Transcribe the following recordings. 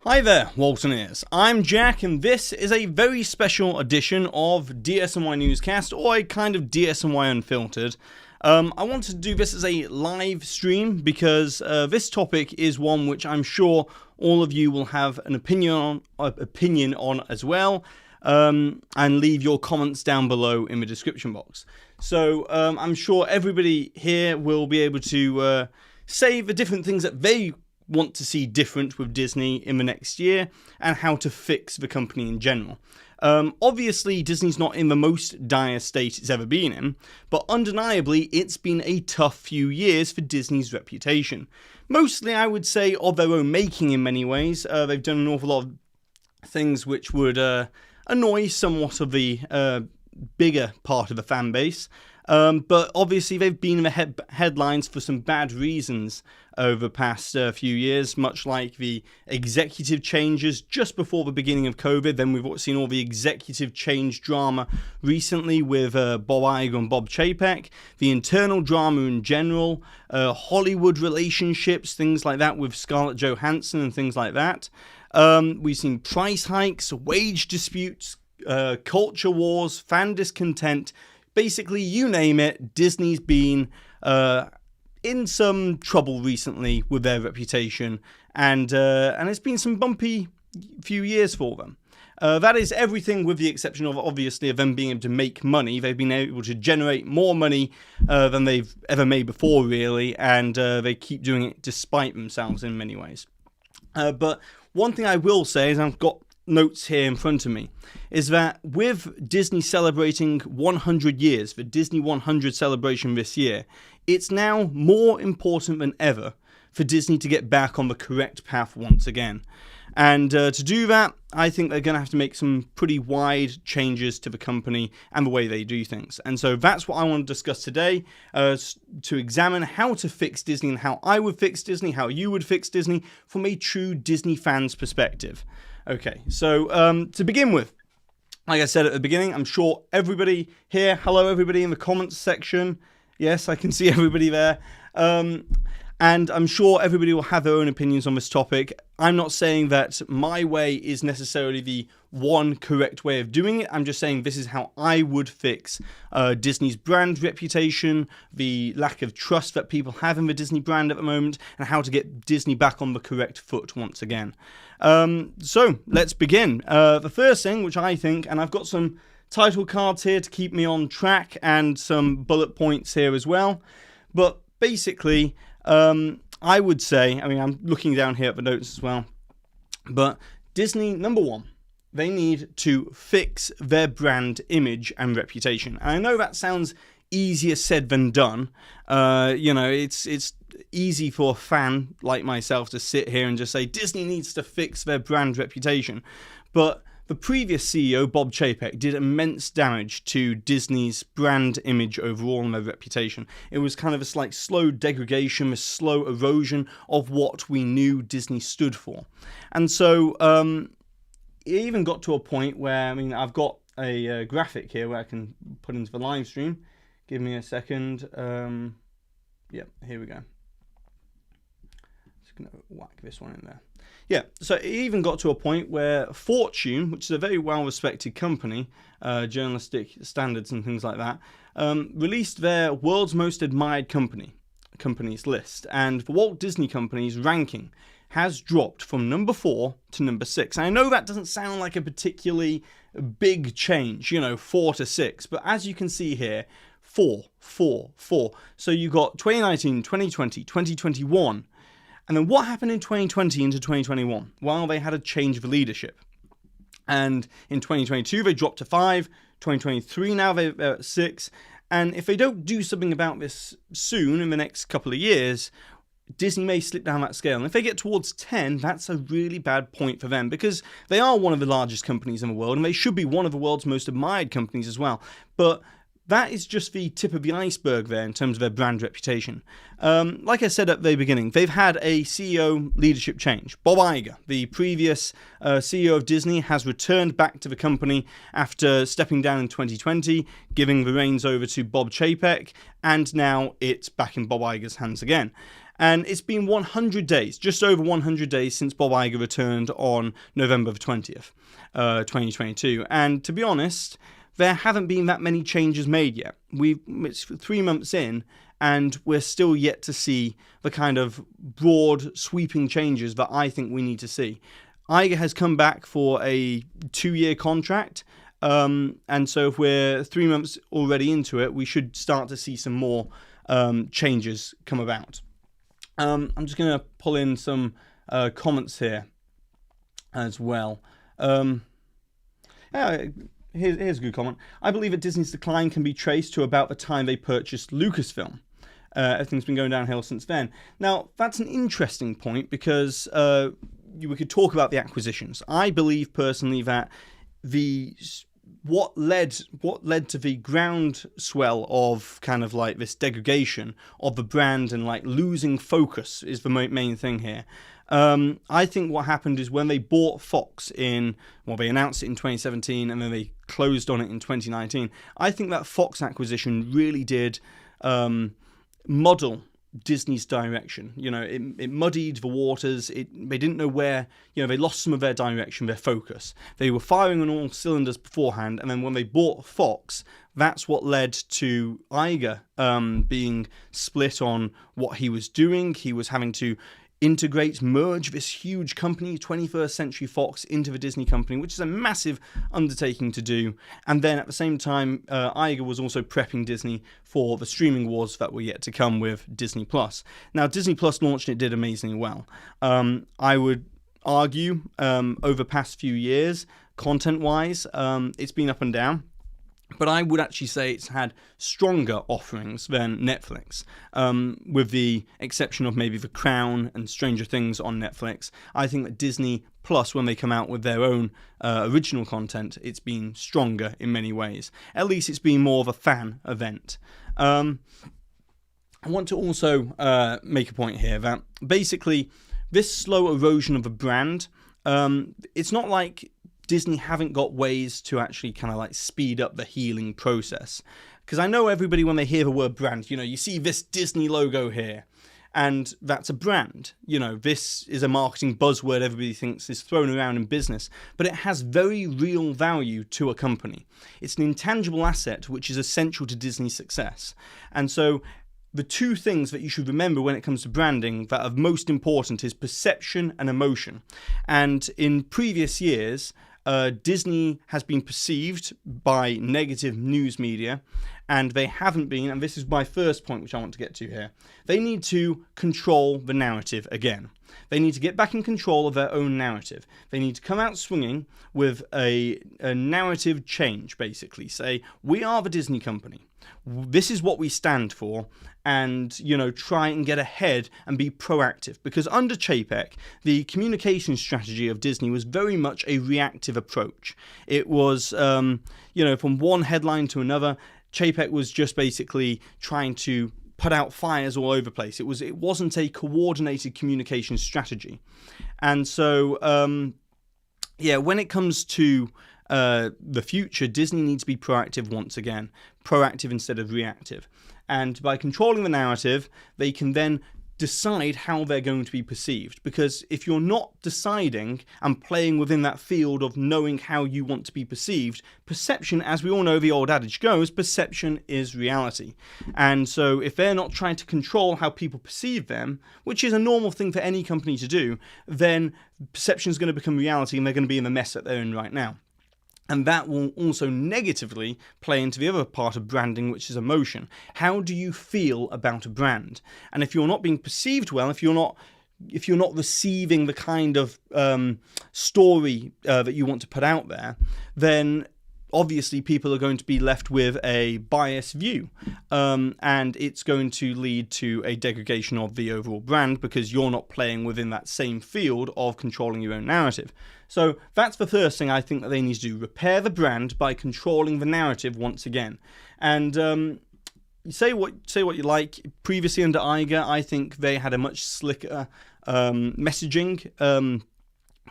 Hi there, Walton ears. I'm Jack, and this is a very special edition of DSNY Newscast, or a kind of DSNY Unfiltered. I wanted to do this as a live stream because this topic is one which I'm sure all of you will have an opinion on as well, and leave your comments down below in the description box. So I'm sure everybody here will be able to say the different things that they want to see different with Disney in the next year and how to fix the company in general. Obviously, Disney's not in the most dire state it's ever been in, but undeniably, it's been a tough few years for Disney's reputation. Mostly, I would say, of their own making in many ways. They've done an awful lot of things which would annoy somewhat of the bigger part of the fan base. But obviously they've been in the headlines for some bad reasons over the past few years, much like the executive changes just before the beginning of COVID. Then we've seen all the executive change drama recently with Bob Iger and Bob Chapek, the internal drama in general, Hollywood relationships, things like that with Scarlett Johansson and things like that. We've seen price hikes, wage disputes, culture wars, fan discontent. Basically, you name it, Disney's been in some trouble recently with their reputation, and it's been some bumpy few years for them. That is everything with the exception of, obviously, of them being able to make money. They've been able to generate more money than they've ever made before, really, and they keep doing it despite themselves in many ways. But one thing I will say is I've got notes here in front of me, is that with Disney celebrating 100 years, the Disney 100 celebration this year, it's now more important than ever for Disney to get back on the correct path once again. And to do that, I think they're going to have to make some pretty wide changes to the company and the way they do things. And so that's what I want to discuss today, to examine how to fix Disney and how I would fix Disney, how you would fix Disney from a true Disney fan's perspective. Okay, so to begin with, like I said at the beginning, I'm sure everybody here, hello everybody in the comments section. Yes, I can see everybody there. And I'm sure everybody will have their own opinions on this topic. I'm not saying that my way is necessarily the one correct way of doing it. I'm just saying this is how I would fix Disney's brand reputation, the lack of trust that people have in the Disney brand at the moment, and how to get Disney back on the correct foot once again. So let's begin. The first thing, which I think, and I've got some title cards here to keep me on track and some bullet points here as well. But basically, I would say, I mean, I'm looking down here at the notes as well, but Disney, number one, they need to fix their brand image and reputation. And I know that sounds easier said than done. It's easy for a fan like myself to sit here and just say Disney needs to fix their brand reputation. But the previous CEO, Bob Chapek, did immense damage to Disney's brand image overall and their reputation. It was kind of a like slow degradation, a slow erosion of what we knew Disney stood for. And so it even got to a point where, I mean, I've got a graphic here where I can put into the live stream. Give me a second. Yep, here we go. Just going to whack this one in there. Yeah, so it even got to a point where Fortune, which is a very well-respected company, journalistic standards and things like that, released their world's most admired companies list. And the Walt Disney Company's ranking has dropped from number 4 to number 6. And I know that doesn't sound like a particularly big change, 4 to 6. But as you can see here, 4. So you got 2019, 2020, 2021. And then what happened in 2020 into 2021? Well, they had a change of leadership. And in 2022, they dropped to 5. 2023, now they're at 6. And if they don't do something about this soon, in the next couple of years, Disney may slip down that scale. And if they get towards 10, that's a really bad point for them, because they are one of the largest companies in the world, and they should be one of the world's most admired companies as well. But that is just the tip of the iceberg there in terms of their brand reputation. Like I said at the beginning, they've had a CEO leadership change. Bob Iger, the previous CEO of Disney, has returned back to the company after stepping down in 2020, giving the reins over to Bob Chapek, and now it's back in Bob Iger's hands again. And it's been 100 days, just over 100 days since Bob Iger returned on November the 20th, 2022. And to be honest, there haven't been that many changes made yet. It's 3 months in, and we're still yet to see the kind of broad, sweeping changes that I think we need to see. Iger has come back for a 2-year contract, and so if we're 3 months already into it, we should start to see some more changes come about. I'm just going to pull in some comments here as well. Here's a good comment. I believe that Disney's decline can be traced to about the time they purchased Lucasfilm. Everything's been going downhill since then. Now, that's an interesting point because we could talk about the acquisitions. I believe personally that what led to the groundswell of kind of like this degradation of the brand and like losing focus is the main thing here. I think what happened is when they bought Fox they announced it in 2017 and then they closed on it in 2019. I think that Fox acquisition really did muddle Disney's direction. It muddied the waters. They didn't know where, they lost some of their direction, their focus. They were firing on all cylinders beforehand, and then when they bought Fox, that's what led to Iger being split on what he was doing. He was having to merge this huge company, 21st Century Fox, into the Disney Company, which is a massive undertaking to do. And then at the same time, Iger was also prepping Disney for the streaming wars that were yet to come with Disney Plus. Now, Disney Plus launched and it did amazingly well. I would argue over the past few years, content-wise, it's been up and down. But I would actually say it's had stronger offerings than Netflix, with the exception of maybe The Crown and Stranger Things on Netflix. I think that Disney Plus, when they come out with their own original content, it's been stronger in many ways. At least it's been more of a fan event. I want to also make a point here that basically this slow erosion of the brand, it's not like Disney haven't got ways to actually kind of like speed up the healing process. Because I know everybody, when they hear the word brand, you see this Disney logo here, and that's a brand. This is a marketing buzzword everybody thinks is thrown around in business, but it has very real value to a company. It's an intangible asset which is essential to Disney's success. And so the two things that you should remember when it comes to branding that are most important is perception and emotion. And in previous years, Disney has been perceived by negative news media, and they haven't been, and this is my first point which I want to get to here, they need to control the narrative again. They need to get back in control of their own narrative. They need to come out swinging with a narrative change, basically. Say, we are the Disney Company. This is what we stand for, and, try and get ahead and be proactive. Because under Chapek, the communication strategy of Disney was very much a reactive approach. It was, from one headline to another, Chapek was just basically trying to put out fires all over the place. It wasn't a coordinated communication strategy. And so, when it comes to the future, Disney needs to be proactive once again. Proactive instead of reactive. And by controlling the narrative, they can then decide how they're going to be perceived. Because if you're not deciding and playing within that field of knowing how you want to be perceived, perception, as we all know the old adage goes, perception is reality. And so if they're not trying to control how people perceive them, which is a normal thing for any company to do, then perception is going to become reality and they're going to be in the mess that they're in right now. And that will also negatively play into the other part of branding, which is emotion. How do you feel about a brand? And if you're not being perceived well, if you're not receiving the kind of story that you want to put out there, then obviously people are going to be left with a biased view, and it's going to lead to a degradation of the overall brand because you're not playing within that same field of controlling your own narrative. So that's the first thing I think that they need to do: repair the brand by controlling the narrative once again. And say what you like. Previously under Iger, I think they had a much slicker messaging.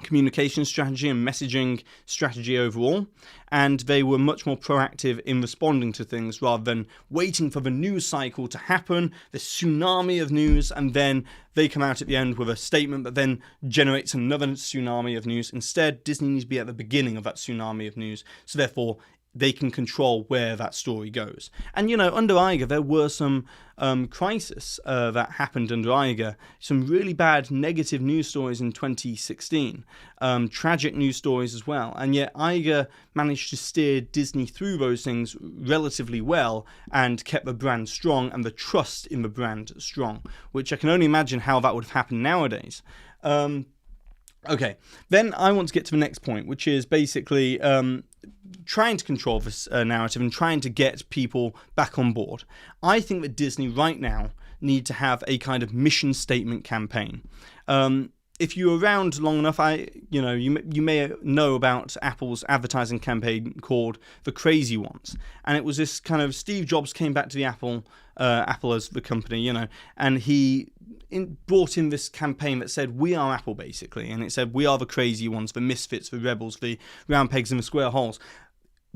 communication strategy and messaging strategy overall, and they were much more proactive in responding to things rather than waiting for the news cycle to happen, the tsunami of news, and then they come out at the end with a statement that then generates another tsunami of news. Instead, Disney needs to be at the beginning of that tsunami of news, so therefore they can control where that story goes. And, under Iger, there were some crisis that happened under Iger. Some really bad negative news stories in 2016. Tragic news stories as well. And yet Iger managed to steer Disney through those things relatively well and kept the brand strong and the trust in the brand strong, which I can only imagine how that would have happened nowadays. Okay, then I want to get to the next point, which is basically trying to control this narrative and trying to get people back on board. I think that Disney right now need to have a kind of mission statement campaign. If you're around long enough, you may know about Apple's advertising campaign called The Crazy Ones, and it was this kind of Steve Jobs came back to the Apple as the company, and he brought in this campaign that said, we are Apple, basically, and it said, we are the crazy ones, the misfits, the rebels, the round pegs in the square holes.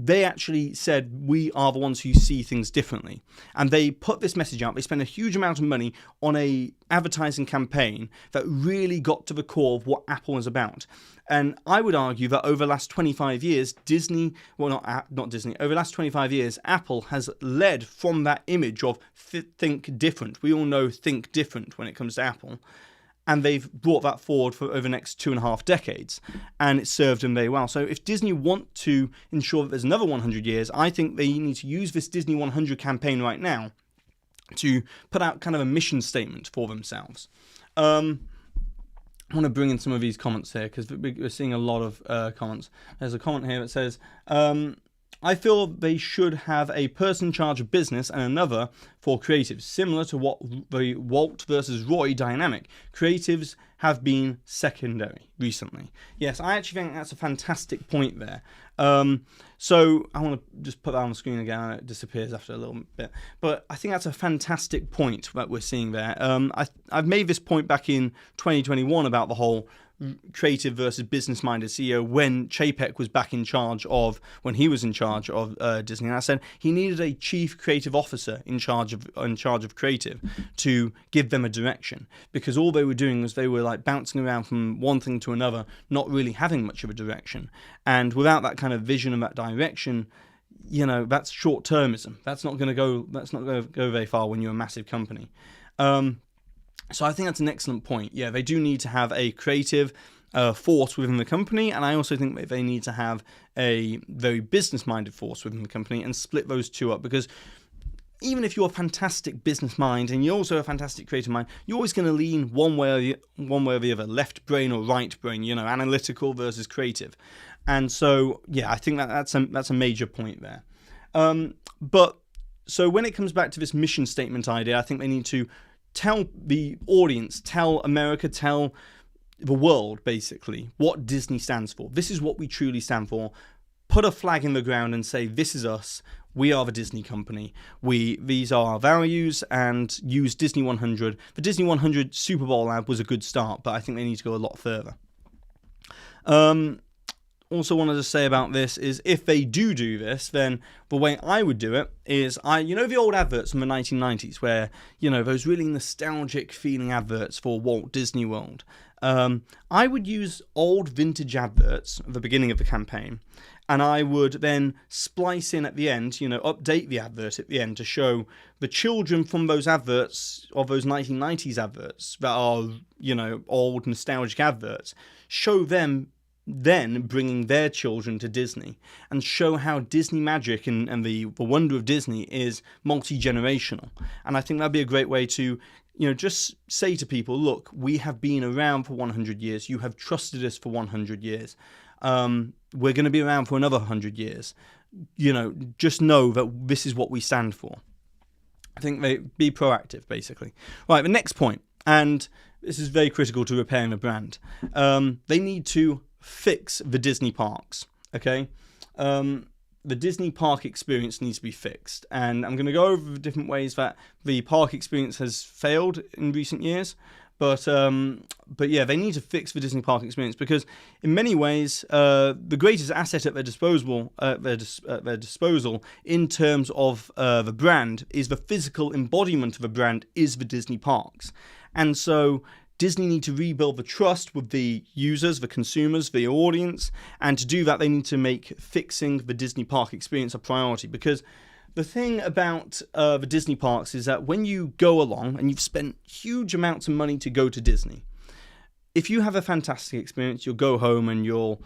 They actually said, we are the ones who see things differently. And they put this message out. They spent a huge amount of money on a advertising campaign that really got to the core of what Apple is about. And I would argue that over the last 25 years, over the last 25 years, Apple has led from that image of think different. We all know think different when it comes to Apple. And they've brought that forward for over the next 2.5 decades, and it served them very well. So if Disney want to ensure that there's another 100 years, I think they need to use this Disney 100 campaign right now to put out kind of a mission statement for themselves. I want to bring in some of these comments here because we're seeing a lot of comments. There's a comment here that says, I feel they should have a person in charge of business and another for creatives, similar to what the Walt versus Roy dynamic. Creatives have been secondary recently. Yes, I actually think that's a fantastic point there. So I want to just put that on the screen again, and it disappears after a little bit. But I think that's a fantastic point that we're seeing there. I've made this point back in 2021 about the whole creative versus business-minded CEO when Chapek was back in charge of, when he was in charge of Disney, and I said he needed a chief creative officer in charge of creative to give them a direction, because all they were doing was they were like bouncing around from one thing to another, not really having much of a direction. And without that kind of vision and that direction, that's short-termism. That's not going to go very far when you're a massive company. So I think that's an excellent point. Yeah, they do need to have a creative force within the company, and I also think that they need to have a very business-minded force within the company and split those two up, because even if you're a fantastic business mind and you're also a fantastic creative mind, you're always going to lean one way or the other, left brain or right brain, analytical versus creative. And so, yeah, I think that's a major point there. But so when it comes back to this mission statement idea, I think they need to tell the audience, tell America, tell the world, basically, what Disney stands for. This is what we truly stand for. Put a flag in the ground and say, this is us. We are the Disney Company. These are our values, and use Disney 100. The Disney 100 Super Bowl ad was a good start, but I think they need to go a lot further. Also wanted to say about this is, if they do this, then the way I would do it is, the old adverts from the 1990s where, those really nostalgic feeling adverts for Walt Disney World. I would use old vintage adverts at the beginning of the campaign, and I would then splice in at the end, update the advert at the end to show the children from those adverts, of those 1990s adverts that are, old nostalgic adverts, show them then bringing their children to Disney, and show how Disney magic and the wonder of Disney is multi-generational. And I think that'd be a great way to, just say to people, look, we have been around for 100 years. You have trusted us for 100 years. We're going to be around for another 100 years. Just know that this is what we stand for. I think they be proactive, basically. Right, the next point, and this is very critical to repairing the brand. They need to fix the Disney parks, okay? The Disney park experience needs to be fixed, and I'm going to go over the different ways that the park experience has failed in recent years, But yeah, they need to fix the Disney park experience, because in many ways, the greatest asset at their disposal, in terms of the brand, is the physical embodiment of the brand is the Disney parks. And so Disney need to rebuild the trust with the users, the consumers, the audience, and to do that, they need to make fixing the Disney park experience a priority. Because the thing about the Disney parks is that when you go along and you've spent huge amounts of money to go to Disney, if you have a fantastic experience, you'll go home and you'll,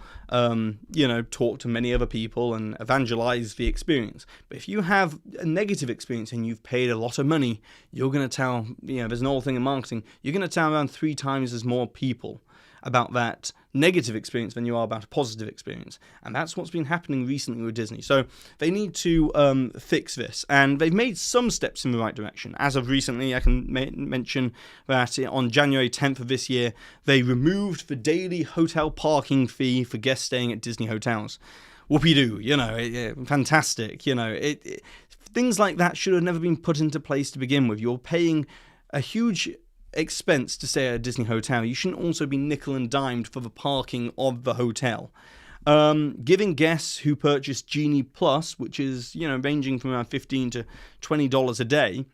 talk to many other people and evangelize the experience. But if you have a negative experience and you've paid a lot of money, you're going to tell, there's an old thing in marketing, you're going to tell around 3 times as more people about that negative experience than you are about a positive experience. And that's what's been happening recently with Disney. So they need to fix this. And they've made some steps in the right direction. As of recently, I can mention that on January 10th of this year, they removed the daily hotel parking fee for guests staying at Disney hotels. Whoopie-doo, fantastic. Things like that should have never been put into place to begin with. You're paying a huge expense to stay at a Disney hotel. You shouldn't also be nickel and dimed for the parking of the hotel. Giving guests who purchase Genie Plus, which is ranging from around $15 to $20 a day,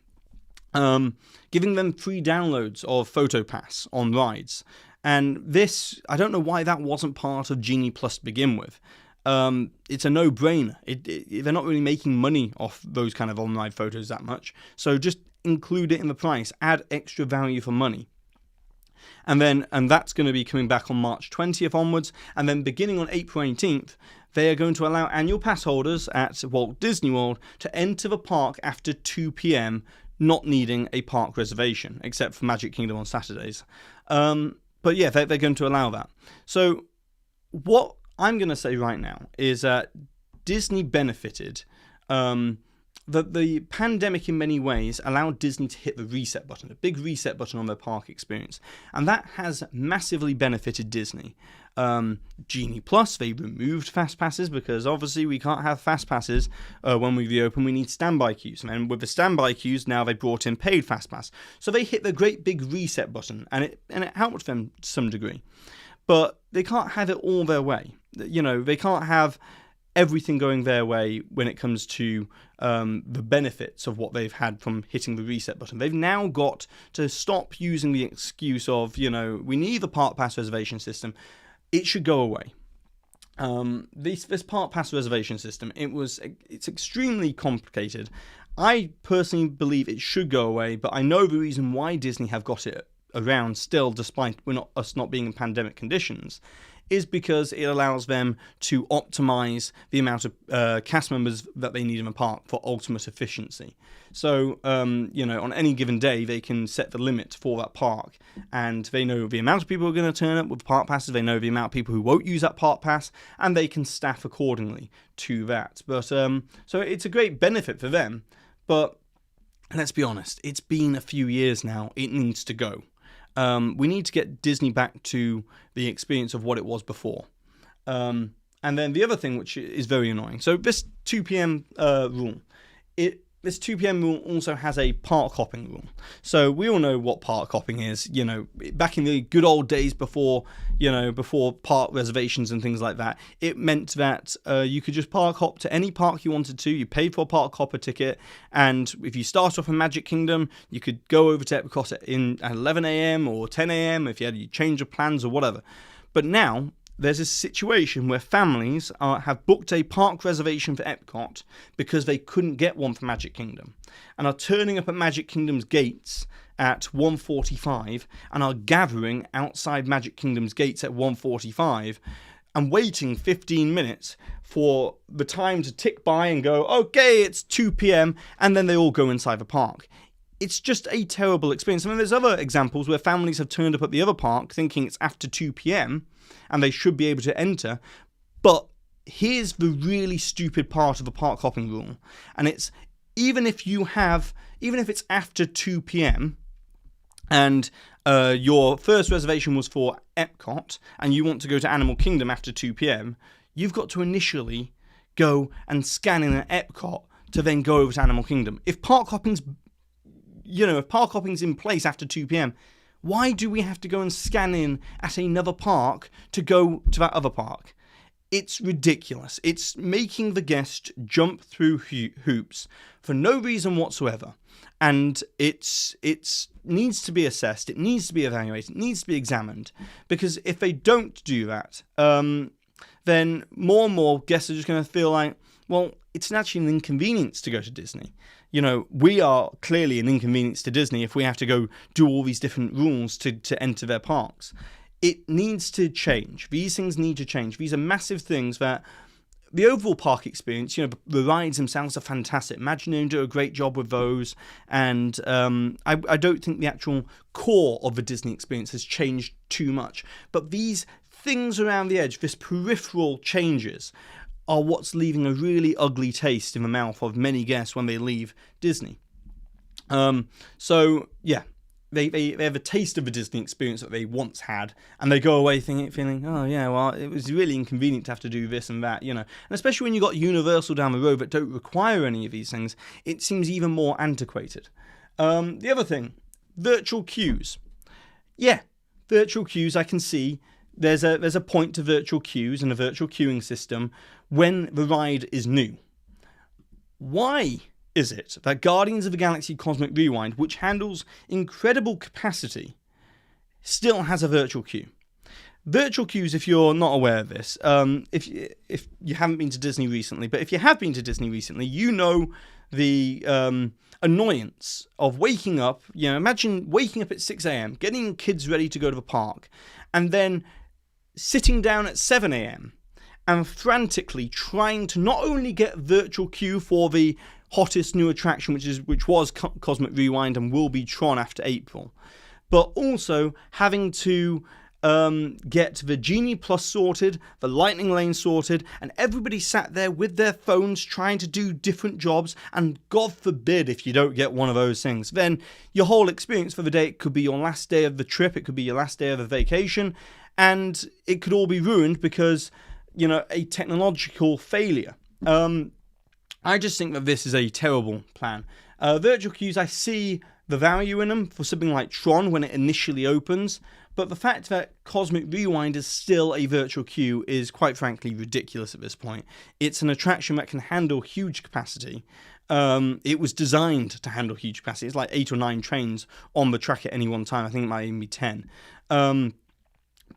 giving them free downloads of PhotoPass on rides. And this, I don't know why that wasn't part of Genie Plus to begin with. It's a no-brainer. They're not really making money off those kind of on-ride photos that much. So just include it in the price, add extra value for money. And that's going to be coming back on March 20th onwards. And then beginning on April 18th, they are going to allow annual pass holders at Walt Disney World to enter the park after 2 p.m., not needing a park reservation, except for Magic Kingdom on Saturdays. But yeah, they're going to allow that. So what I'm going to say right now is that Disney benefited. The pandemic in many ways allowed Disney to hit the reset button, a big reset button on their park experience. And that has massively benefited Disney. Genie Plus, they removed fast passes because obviously we can't have fast passes when we reopen. We need standby queues. And with the standby queues, now they brought in paid fast pass. So they hit the great big reset button, and it helped them to some degree. But they can't have it all their way. They can't have everything going their way when it comes to the benefits of what they've had from hitting the reset button. They've now got to stop using the excuse of, we need the park pass reservation system. It should go away. This park pass reservation system, it's extremely complicated. I personally believe it should go away, but I know the reason why Disney have got it around still, despite us not being in pandemic conditions, is because it allows them to optimize the amount of cast members that they need in the park for ultimate efficiency. So, on any given day, they can set the limit for that park, and they know the amount of people who are going to turn up with park passes, they know the amount of people who won't use that park pass, and they can staff accordingly to that. But so it's a great benefit for them, but let's be honest, it's been a few years now. It needs to go. We need to get Disney back to the experience of what it was before. And then the other thing, which is very annoying. So this 2 p.m. Rule, this 2 p.m. rule also has a park hopping rule. So we all know what park hopping is. Back in the good old days before park reservations and things like that, it meant that you could just park hop to any park you wanted to. You paid for a park hopper ticket, and if you start off in Magic Kingdom, you could go over to Epcot at 11 a.m. or 10 a.m. if you had you change of plans or whatever. But now there's a situation where families have booked a park reservation for Epcot because they couldn't get one for Magic Kingdom, and are turning up at Magic Kingdom's gates at 1:45 and are gathering outside Magic Kingdom's gates at 1:45 and waiting 15 minutes for the time to tick by and go, okay, it's 2 p.m, and then they all go inside the park. It's just a terrible experience. I mean, there's other examples where families have turned up at the other park thinking it's after 2 p.m, and they should be able to enter. But here's the really stupid part of the park hopping rule. And it's even if it's after 2 p.m. and your first reservation was for Epcot and you want to go to Animal Kingdom after 2 p.m, you've got to initially go and scan in at Epcot to then go over to Animal Kingdom. If park hopping's in place after 2 p.m, Why do we have to go and scan in at another park to go to that other park? It's ridiculous. It's making the guest jump through hoops for no reason whatsoever. And it needs to be assessed, it needs to be evaluated, it needs to be examined. Because if they don't do that, then more and more guests are just going to feel like, well, it's actually an inconvenience to go to Disney. You know, we are clearly an inconvenience to Disney if we have to go do all these different rules to enter their parks. It needs to change. These things need to change. These are massive things that the overall park experience, you know, the rides themselves are fantastic. Imagineering do a great job with those. And I don't think the actual core of the Disney experience has changed too much. But these things around the edge, this peripheral changes, are what's leaving a really ugly taste in the mouth of many guests when they leave Disney. So, yeah. They have a taste of the Disney experience that they once had, and they go away feeling, oh yeah, well, it was really inconvenient to have to do this and that, you know. And especially when you've got Universal down the road that don't require any of these things, it seems even more antiquated. The other thing, virtual queues. Yeah, virtual queues, I can see there's a point to virtual queues and a virtual queuing system when the ride is new. Why is it that Guardians of the Galaxy Cosmic Rewind, which handles incredible capacity, still has a virtual queue? Virtual queues, if you're not aware of this, if you haven't been to Disney recently, but if you have been to Disney recently, you know the annoyance of waking up. You know, imagine waking up at 6 a.m., getting kids ready to go to the park, and then sitting down at 7 a.m. and frantically trying to not only get virtual queue for the hottest new attraction, which was Cosmic Rewind and will be Tron after April, but also having to get the Genie Plus sorted, the Lightning Lane sorted, and everybody sat there with their phones trying to do different jobs, and God forbid if you don't get one of those things, then your whole experience for the day, it could be your last day of the trip, it could be your last day of a vacation, and it could all be ruined because, you know, a technological failure. I just think that this is a terrible plan. Virtual queues, I see the value in them for something like Tron when it initially opens, but the fact that Cosmic Rewind is still a virtual queue is quite frankly ridiculous at this point. It's an attraction that can handle huge capacity. It was designed to handle huge capacity. It's like 8 or 9 trains on the track at any one time. I think it might even be 10.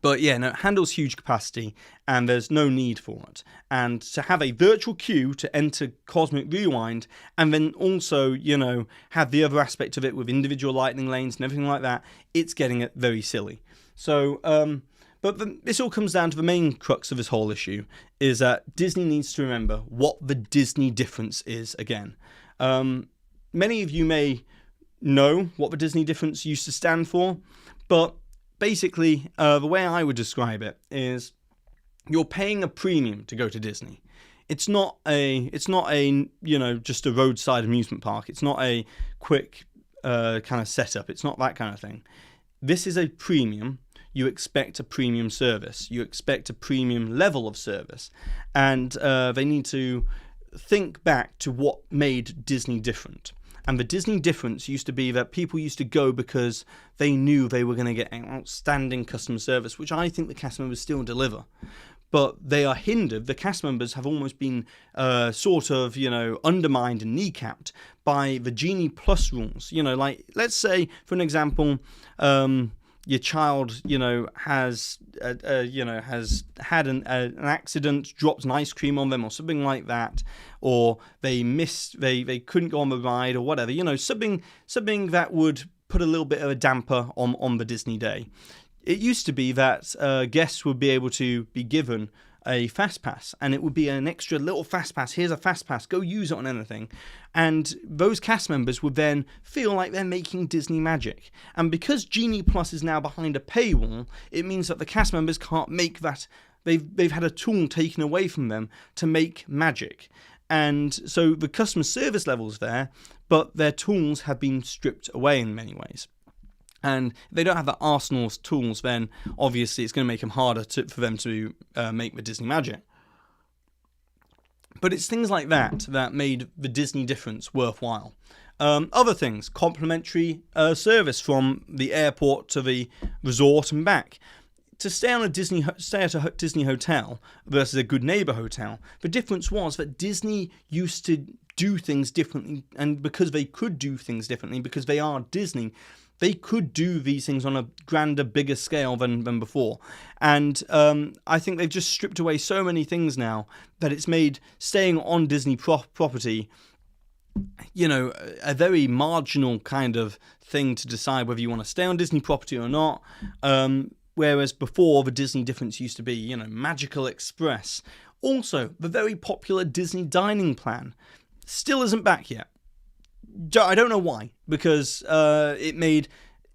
But yeah, no, it handles huge capacity and there's no need for it. And to have a virtual queue to enter Cosmic Rewind and then also, you know, have the other aspect of it with individual lightning lanes and everything like that, it's getting it very silly. So, this all comes down to the main crux of this whole issue, is that Disney needs to remember what the Disney difference is again. Many of you may know what the Disney difference used to stand for, but basically, the way I would describe it is you're paying a premium to go to Disney. It's not a you know, just a roadside amusement park. It's not a quick kind of setup. It's not that kind of thing. This is a premium. You expect a premium service. You expect a premium level of service. And they need to think back to what made Disney different. And the Disney difference used to be that people used to go because they knew they were going to get outstanding customer service, which I think the cast members still deliver. But they are hindered. The cast members have almost been sort of, you know, undermined and kneecapped by the Genie Plus rules. You know, like, let's say, for an example, your child, you know, has had an accident, dropped an ice cream on them or something like that, or they couldn't go on the ride or whatever, you know, something that would put a little bit of a damper on the Disney day. It used to be that guests would be able to be given a fast pass, and it would be an extra little fast pass. Here's a fast pass, go use it on anything. And those cast members would then feel like they're making Disney magic. And because Genie Plus is now behind a paywall, it means that the cast members can't make that. They've had a tool taken away from them to make magic. And so the customer service level's there, but their tools have been stripped away in many ways. And if they don't have the arsenal of tools, then obviously it's going to make them harder for them to make the Disney magic. But it's things like that that made the Disney difference worthwhile. Other things, complimentary service from the airport to the resort and back. To stay at a Disney hotel versus a Good Neighbor hotel, the difference was that Disney used to do things differently, and because they could do things differently, because they are Disney, they could do these things on a grander, bigger scale than before. And I think they've just stripped away so many things now that it's made staying on Disney property, you know, a very marginal kind of thing to decide whether you want to stay on Disney property or not. Whereas before, the Disney difference used to be, you know, Magical Express. Also, the very popular Disney dining plan still isn't back yet. I don't know why, because it made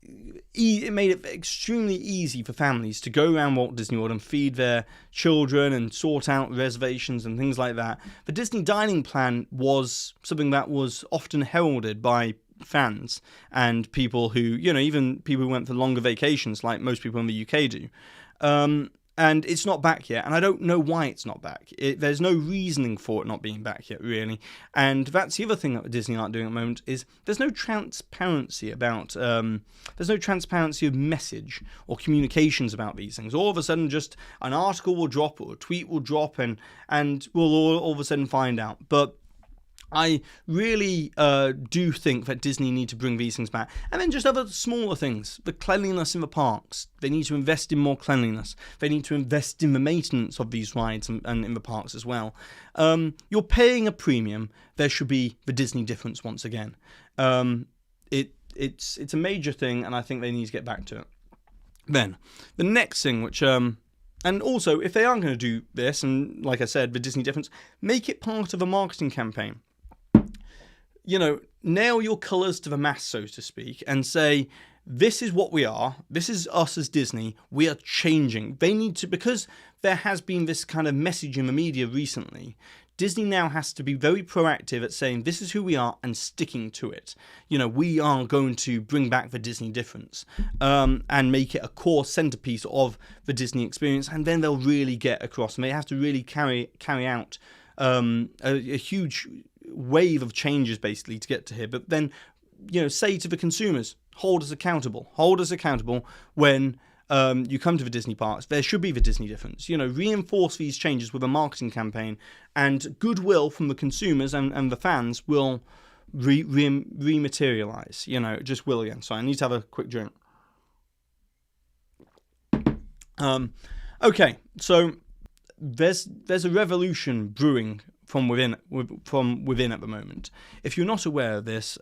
it extremely easy for families to go around Walt Disney World and feed their children and sort out reservations and things like that. The Disney dining plan was something that was often heralded by fans and people who, you know, even people who went for longer vacations like most people in the UK do. And it's not back yet, and I don't know why it's not back. There's no reasoning for it not being back yet, really. And that's the other thing that Disney aren't doing at the moment, is there's no transparency about, there's no transparency of message or communications about these things. All of a sudden, just an article will drop or a tweet will drop, and we'll all of a sudden find out. But I really do think that Disney need to bring these things back. And then just other smaller things. The cleanliness in the parks. They need to invest in more cleanliness. They need to invest in the maintenance of these rides and in the parks as well. You're paying a premium. There should be the Disney difference once again. It's a major thing, and I think they need to get back to it. Then, the next thing, which... and also, if they aren't going to do this, and like I said, the Disney difference, make it part of a marketing campaign. You know, nail your colours to the mast, so to speak, and say, this is what we are, this is us as Disney, we are changing. They need to, because there has been this kind of message in the media recently, Disney now has to be very proactive at saying, this is who we are, and sticking to it. You know, we are going to bring back the Disney difference, and make it a core centerpiece of the Disney experience, and then they'll really get across, and they have to really carry out a huge wave of changes basically to get to here. But then, you know, say to the consumers, hold us accountable when you come to the Disney parks. There should be the Disney difference. You know, reinforce these changes with a marketing campaign, and goodwill from the consumers and the fans will rematerialize. You know, it just will again. So I need to have a quick drink. Okay, so there's a revolution brewing from within at the moment. If you're not aware of this,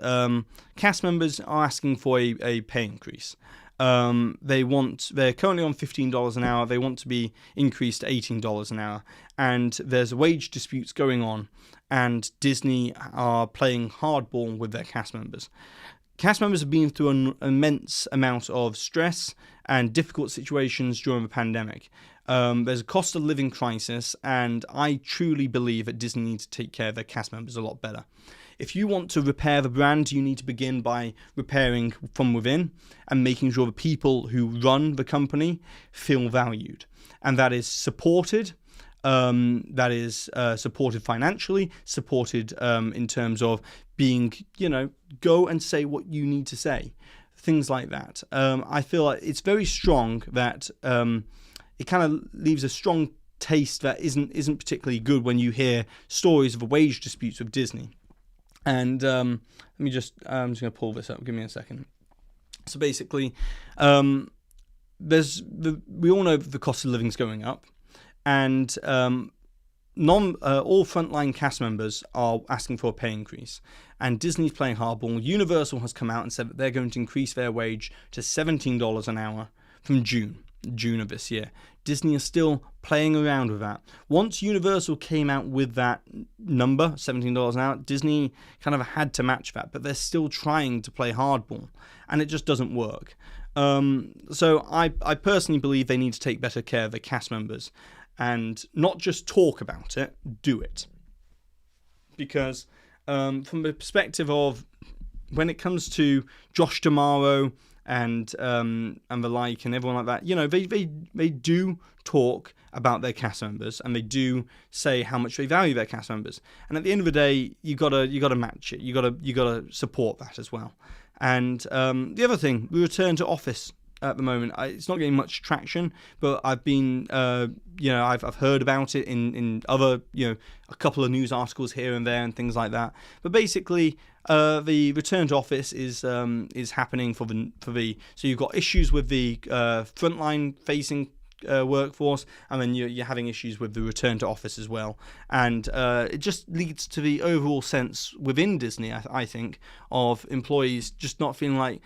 cast members are asking for a pay increase. They're currently on $15 an hour. They want to be increased to $18 an hour, and there's wage disputes going on, and Disney are playing hardball with their cast members. Cast members have been through an immense amount of stress and difficult situations during the pandemic. There's a cost of living crisis, and I truly believe that Disney needs to take care of their cast members a lot better. If you want to repair the brand, you need to begin by repairing from within and making sure the people who run the company feel valued. And that is supported. Supported financially, supported in terms of being, you know, go and say what you need to say. Things like that. I feel like it's very strong that it kind of leaves a strong taste that isn't particularly good when you hear stories of wage disputes with Disney. And I'm just going to pull this up. Give me a second. So basically, we all know that the cost of living is going up, and all frontline cast members are asking for a pay increase. And Disney's playing hardball. Universal has come out and said that they're going to increase their wage to $17 an hour from June of this year. Disney is still playing around with that. Once Universal came out with that number, $17 an hour, Disney kind of had to match that, but they're still trying to play hardball, and it just doesn't work. So I personally believe they need to take better care of their cast members and not just talk about it, do it. Because from the perspective of when it comes to Josh D'Amaro and the like and everyone like that. You know, they do talk about their cast members, and they do say how much they value their cast members. And at the end of the day, you gotta match it. You gotta support that as well. And the other thing, we return to office at the moment. It's not getting much traction, but I've been, I've heard about it in other, a couple of news articles here and there and things like that. But basically, the return to office is happening for the. So you've got issues with the frontline facing workforce, and then you're having issues with the return to office as well, and it just leads to the overall sense within Disney, I think, of employees just not feeling like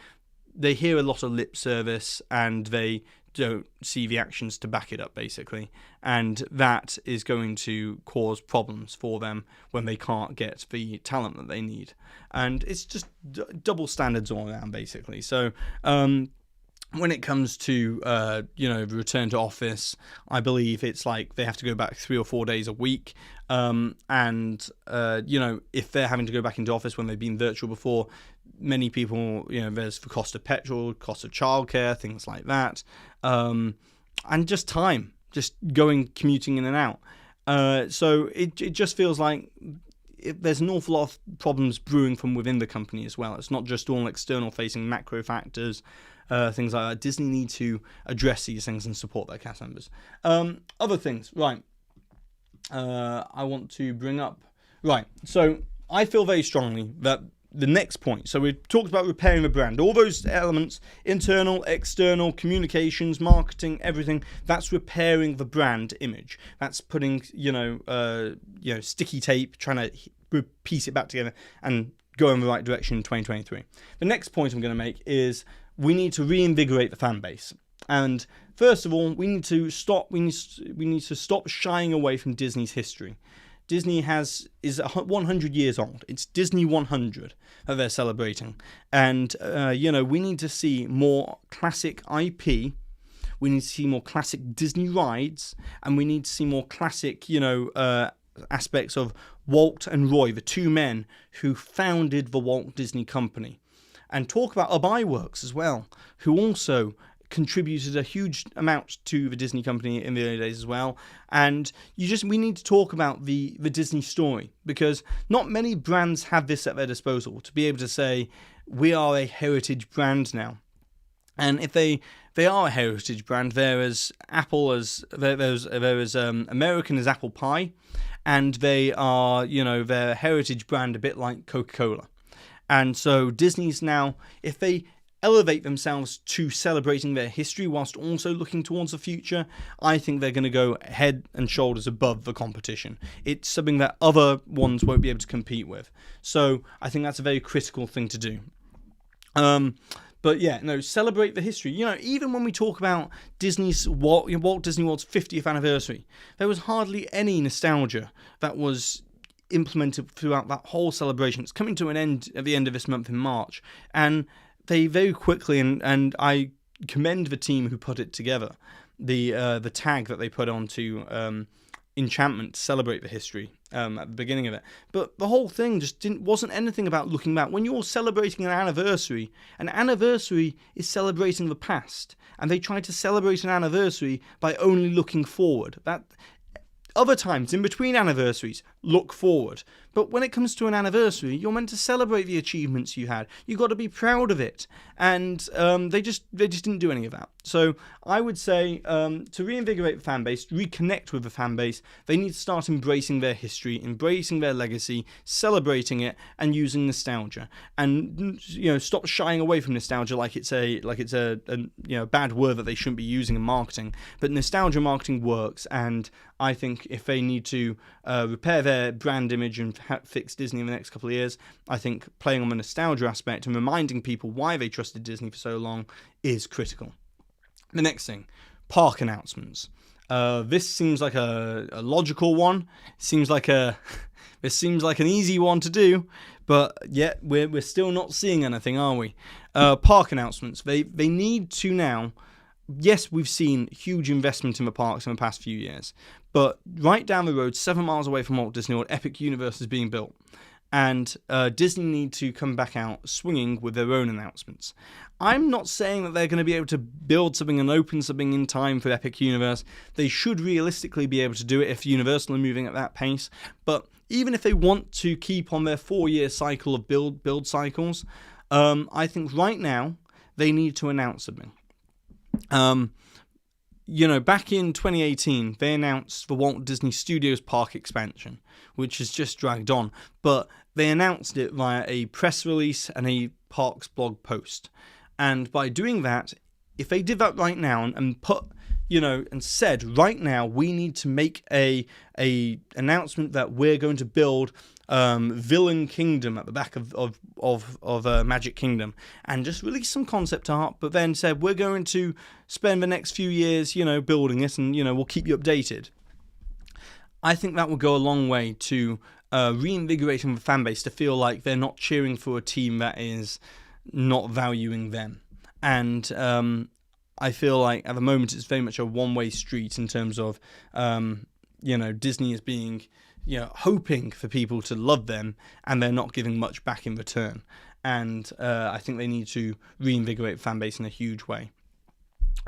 they hear a lot of lip service and they don't see the actions to back it up, basically, and that is going to cause problems for them when they can't get the talent that they need, and it's just double standards all around, basically. So when it comes to return to office, I believe it's like they have to go back 3 or 4 days a week, and if they're having to go back into office when they've been virtual before, many people, there's the cost of petrol, cost of childcare, things like that, and just time, just commuting in and out. So it just feels like there's an awful lot of problems brewing from within the company as well. It's not just all external facing macro factors, things like that. Disney need to address these things and support their cast members. Other things, right, I want to bring up. Right, so I feel very strongly that the next point, so we talked about repairing the brand, all those elements, internal, external, communications, marketing, everything, that's repairing the brand image. That's putting, sticky tape, trying to piece it back together and go in the right direction in 2023. The next point I'm going to make is we need to reinvigorate the fan base. And first of all, we need to stop shying away from Disney's history. Disney is 100 years old. It's Disney 100 that they're celebrating. And, we need to see more classic IP. We need to see more classic Disney rides. And we need to see more classic, aspects of Walt and Roy, the two men who founded the Walt Disney Company. And talk about Iger as well, who also contributed a huge amount to the Disney Company in the early days as well. And we need to talk about the Disney story, because not many brands have this at their disposal, to be able to say we are a heritage brand now. And if they are a heritage brand, there is American as apple pie, and they are, their heritage brand a bit like Coca-Cola. And so Disney's now, if they elevate themselves to celebrating their history whilst also looking towards the future, I think they're going to go head and shoulders above the competition. It's something that other ones won't be able to compete with. So I think that's a very critical thing to do. But yeah, no, celebrate the history. Even when we talk about Walt Disney World's 50th anniversary, there was hardly any nostalgia that was implemented throughout that whole celebration. It's coming to an end at the end of this month in March, and they very quickly, and I commend the team who put it together, the tag that they put onto Enchantment to celebrate the history at the beginning of it. But the whole thing just wasn't anything about looking back. When you're celebrating an anniversary is celebrating the past, and they try to celebrate an anniversary by only looking forward. That other times, in between anniversaries, look forward. But when it comes to an anniversary, you're meant to celebrate the achievements you had. You've got to be proud of it. And they just didn't do any of that. So I would say to reinvigorate the fan base, reconnect with the fan base, they need to start embracing their history, embracing their legacy, celebrating it, and using nostalgia. And stop shying away from nostalgia like it's a bad word that they shouldn't be using in marketing. But nostalgia marketing works, and I think if they need to repair their brand image and fix Disney in the next couple of years, I think playing on the nostalgia aspect and reminding people why they trusted Disney for so long is critical. The next thing, park announcements. This seems like a logical one. It seems like an easy one to do, but yet we're still not seeing anything, are we? Park announcements. They need to now. Yes, we've seen huge investment in the parks in the past few years, but right down the road, 7 miles away from Walt Disney World, Epic Universe is being built. and Disney need to come back out swinging with their own announcements. I'm not saying that they're going to be able to build something and open something in time for Epic Universe. They should realistically be able to do it if Universal are moving at that pace. But even if they want to keep on their 4-year cycle of build cycles, I think right now they need to announce something. Back in 2018, they announced the Walt Disney Studios Park expansion, which has just dragged on. But they announced it via a press release and a Parks blog post. And by doing that, if they did that right now and put, and said, right now, we need to make a announcement that we're going to build Villain Kingdom at the back of Magic Kingdom, and just release some concept art, but then said, we're going to spend the next few years, building it, and, we'll keep you updated. I think that would go a long way to reinvigorating the fan base to feel like they're not cheering for a team that is not valuing them. And I feel like at the moment it's very much a one-way street in terms of, Disney is being, hoping for people to love them, and they're not giving much back in return. And I think they need to reinvigorate the fan base in a huge way.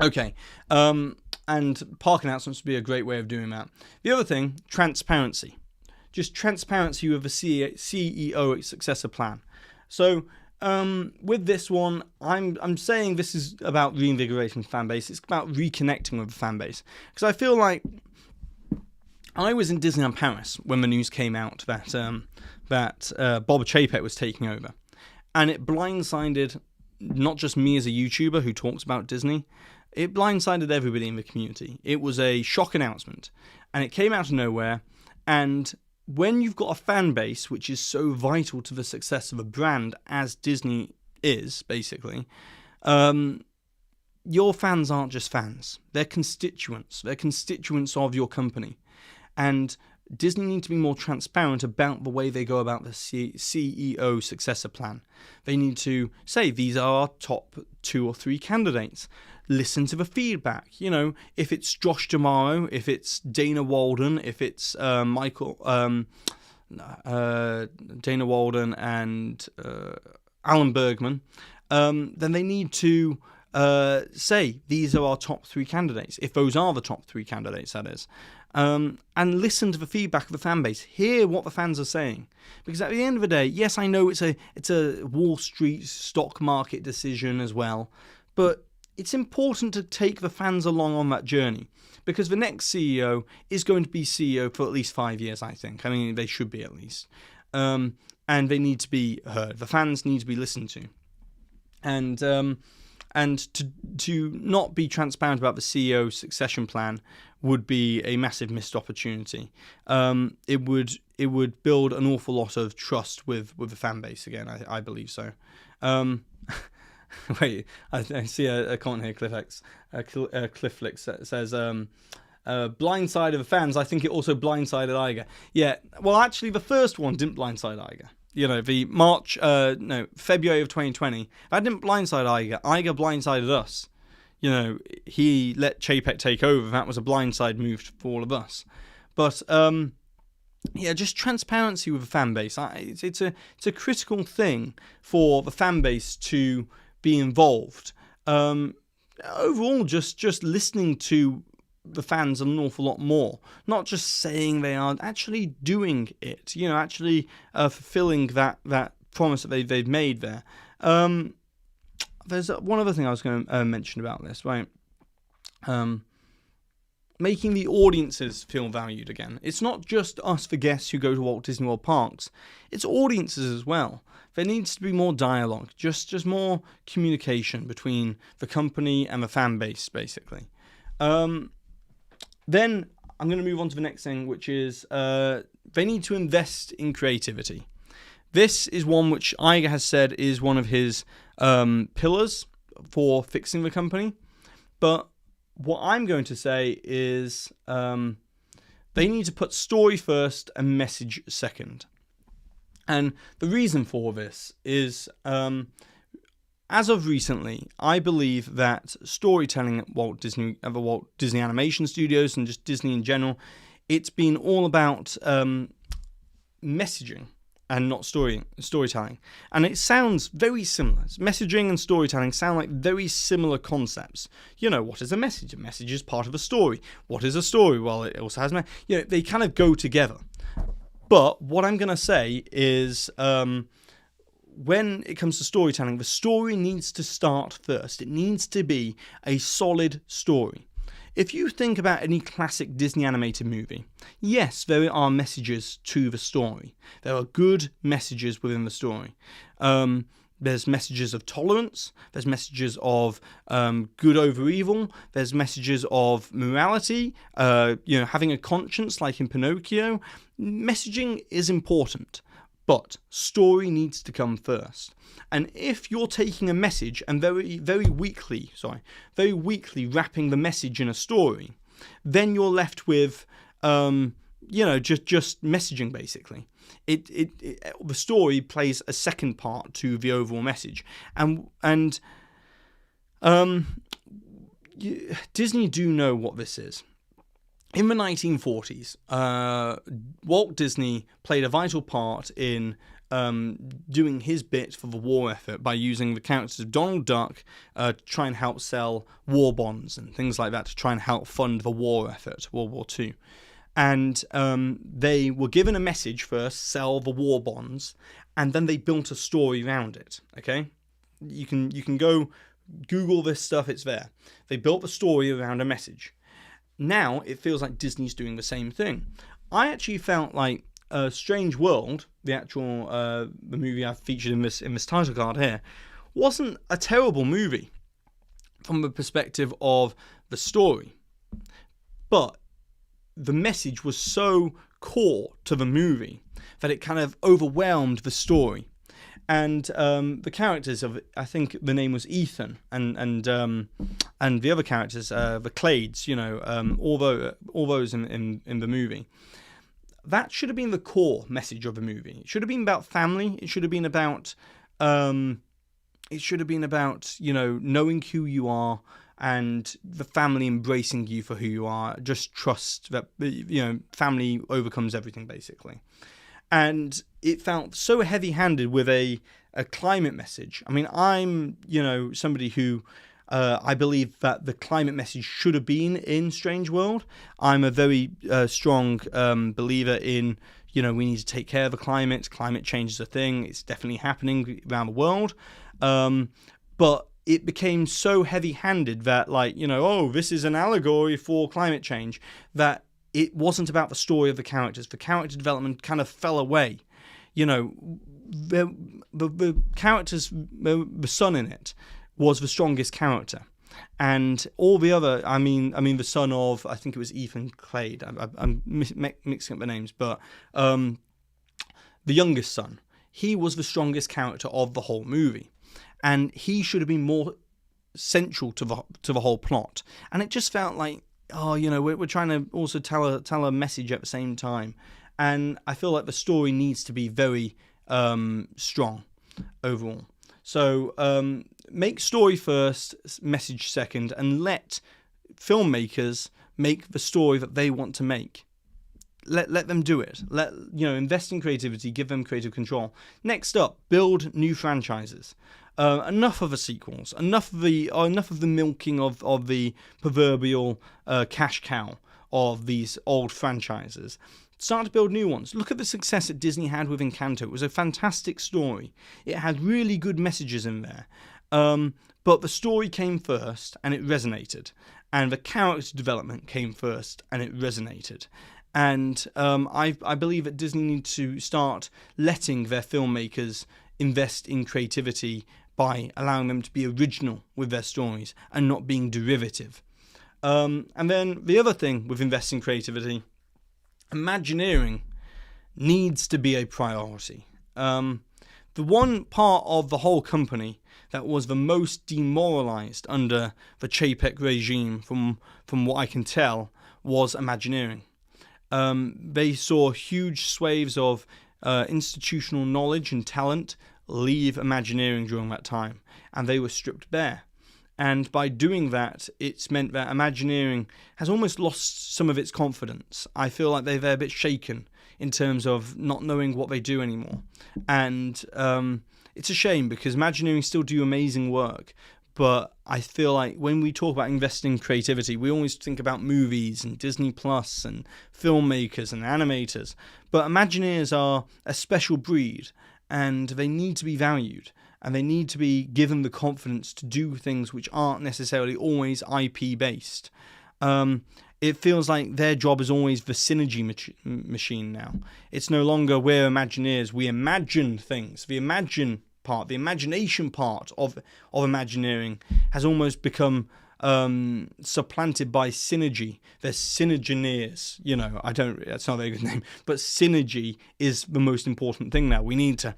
Okay, and park announcements would be a great way of doing that. The other thing, transparency. Just transparency with the CEO successor plan. So, with this one, I'm saying this is about reinvigorating the fan base. It's about reconnecting with the fan base. Because I feel like I was in Disneyland Paris when the news came out that Bob Chapek was taking over. And it blindsided not just me as a YouTuber who talks about Disney, it blindsided everybody in the community. It was a shock announcement. And it came out of nowhere. And when you've got a fan base which is so vital to the success of a brand, as Disney is, basically, your fans aren't just fans. They're constituents. They're constituents of your company. And Disney need to be more transparent about the way they go about the CEO successor plan. They need to say, these are our top 2 or 3 candidates. Listen to the feedback. If it's Josh D'Amaro, if it's Dana Walden, if it's Dana Walden and Alan Bergman, then they need to say, these are our top 3 candidates, if those are the top 3 candidates, that is. And listen to the feedback of the fan base. Hear what the fans are saying. Because at the end of the day, yes, I know it's a Wall Street stock market decision as well, but it's important to take the fans along on that journey. Because the next CEO is going to be CEO for at least 5 years, I think. I mean, they should be at least. And they need to be heard. The fans need to be listened to. And to not be transparent about the CEO succession plan would be a massive missed opportunity. It would build an awful lot of trust with the fan base again. I believe so. Wait, I see a comment here, Clifflix that says blindside of the fans. I think it also blindsided Iger. Yeah, well, actually, the first one didn't blindside Iger. The February of 2020, that didn't blindside Iger. Iger blindsided us. He let Chapek take over. That was a blindside move for all of us. But just transparency with the fan base. It's a critical thing for the fan base to be involved. Overall, just listening to the fans an awful lot more, not just saying they are, actually doing it. Actually fulfilling that promise that they've made there. There's one other thing I was going to mention about this, right? Making the audiences feel valued again. It's not just us, the guests who go to Walt Disney World parks. It's audiences as well. There needs to be more dialogue, just more communication between the company and the fan base, basically. Then I'm going to move on to the next thing, which is they need to invest in creativity. This is one which Iger has said is one of his pillars for fixing the company. But what I'm going to say is they need to put story first and message second. And the reason for this is, as of recently, I believe that storytelling at the Walt Disney Animation Studios and just Disney in general, it's been all about messaging. and not storytelling. And it sounds very similar. Messaging and storytelling sound like very similar concepts. You know, what is a message? A message is part of a story. What is a story? Well, it also has, they kind of go together. But what I'm going to say is, when it comes to storytelling, the story needs to start first. It needs to be a solid story. If you think about any classic Disney animated movie, yes, there are messages to the story. There are good messages within the story. There's messages of tolerance. There's messages of good over evil. There's messages of morality, having a conscience like in Pinocchio. Messaging is important, but story needs to come first. And if you're taking a message and very weakly wrapping the message in a story, then you're left with, just messaging basically. The story plays a second part to the overall message, and Disney do know what this is. In the 1940s, Walt Disney played a vital part in doing his bit for the war effort by using the characters of Donald Duck to try and help sell war bonds and things like that to try and help fund the war effort, World War II. And they were given a message first, sell the war bonds, and then they built a story around it. Okay, you can go Google this stuff; it's there. They built the story around a message. Now it feels like Disney's doing the same thing. I actually felt like Strange World, the actual the movie I've featured in this title card here, wasn't a terrible movie from the perspective of the story, but the message was so core to the movie that it kind of overwhelmed the story. And the characters of, I think the name was Ethan, and the other characters, the Clades, all those in the movie. That should have been the core message of the movie. It should have been about family. It should have been about, knowing who you are and the family embracing you for who you are. Just trust that, family overcomes everything, basically. And it felt so heavy-handed with a climate message. I mean, I'm, somebody who I believe that the climate message should have been in Strange World. I'm a very strong believer in, we need to take care of the climate. Climate change is a thing. It's definitely happening around the world. But it became so heavy-handed that, this is an allegory for climate change, that it wasn't about the story of the characters. The character development kind of fell away. The characters, the son in it was the strongest character, and all the other, I mean the son of, I think it was Ethan Clade. I'm mixing up the names, but the youngest son, he was the strongest character of the whole movie, and he should have been more central to the whole plot. And it just felt like, we're trying to also tell a message at the same time, and I feel like the story needs to be very strong overall. So make story first, message second, and let filmmakers make the story that they want to make. Let them do it. Invest in creativity, give them creative control. Next up, build new franchises. Enough of the sequels. Enough of the milking of the proverbial cash cow of these old franchises. Start to build new ones. Look at the success that Disney had with Encanto. It was a fantastic story. It had really good messages in there. But the story came first, and it resonated. And the character development came first, and it resonated. And I believe that Disney needs to start letting their filmmakers invest in creativity by allowing them to be original with their stories and not being derivative. And then the other thing with investing in creativity, Imagineering needs to be a priority. The one part of the whole company that was the most demoralized under the Chapek regime, from what I can tell, was Imagineering. They saw huge swathes of institutional knowledge and talent leave Imagineering during that time, and they were stripped bare. And by doing that, it's meant that Imagineering has almost lost some of its confidence. I feel like they're a bit shaken in terms of not knowing what they do anymore. And it's a shame, because Imagineering still do amazing work. But I feel like when we talk about investing in creativity, we always think about movies and Disney Plus and filmmakers and animators. But Imagineers are a special breed, and they need to be valued, and they need to be given the confidence to do things which aren't necessarily always IP based. It feels like their job is always the synergy machine now. It's no longer we're Imagineers, we imagine things. The imagination part of Imagineering has almost become supplanted by synergy. They're Synergineers, that's not a very good name, but synergy is the most important thing now. The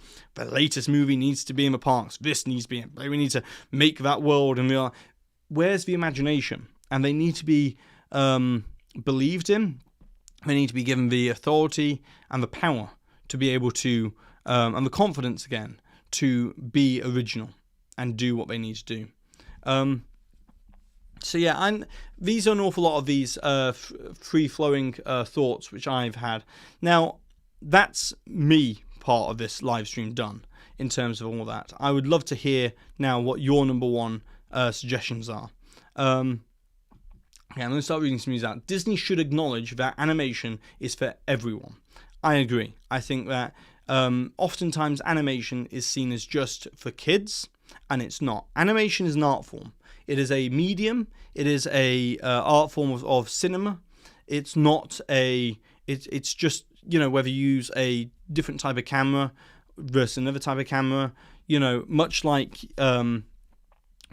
latest movie needs to be in the parks, this needs to be, we need to make that world, and where's the imagination? And they need to be believed in, they need to be given the authority and the power to be able to, and the confidence again, to be original and do what they need to do. And these are an awful lot of these free-flowing thoughts which I've had. Now, that's me part of this live stream done in terms of all that. I would love to hear now what your number one suggestions are. I'm going to start reading some of these out. Disney should acknowledge that animation is for everyone. I agree. I think that oftentimes animation is seen as just for kids, and it's not. Animation is an art form. It is a medium. It is a art form of cinema. It's not a. It's just, whether you use a different type of camera versus another type of camera. Much like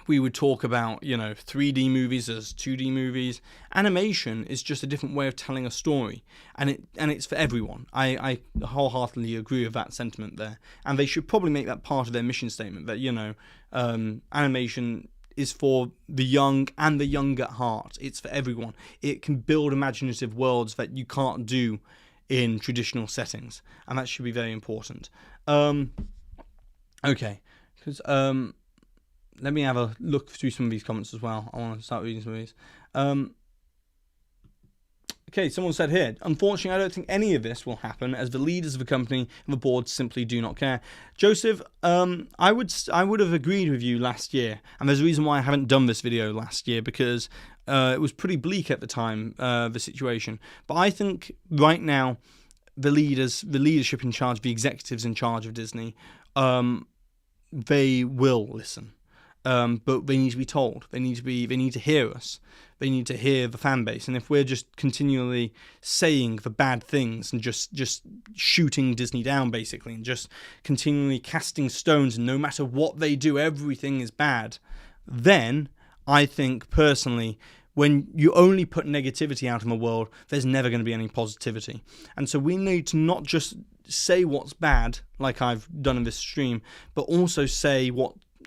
we would talk about 3D movies as 2D movies. Animation is just a different way of telling a story, and it's for everyone. I wholeheartedly agree with that sentiment there, and they should probably make that part of their mission statement, that animation is for the young and the young at heart. It's for everyone. It can build imaginative worlds that you can't do in traditional settings, and that should be very important. Okay, because let me have a look through some of these comments as well. I want to start reading some of these. Okay, someone said here, unfortunately, I don't think any of this will happen, as the leaders of the company and the board simply do not care. Joseph, I would have agreed with you last year, and there's a reason why I haven't done this video last year, because it was pretty bleak at the time, the situation. But I think right now, the leadership in charge, the executives in charge of Disney, they will listen. But they need to be told. They need to hear us. They need to hear the fan base. And if we're just continually saying the bad things and just shooting Disney down, basically, and just continually casting stones, and no matter what they do, everything is bad, then I think personally, when you only put negativity out in the world, there's never going to be any positivity. And so we need to not just say what's bad, like I've done in this stream, but also say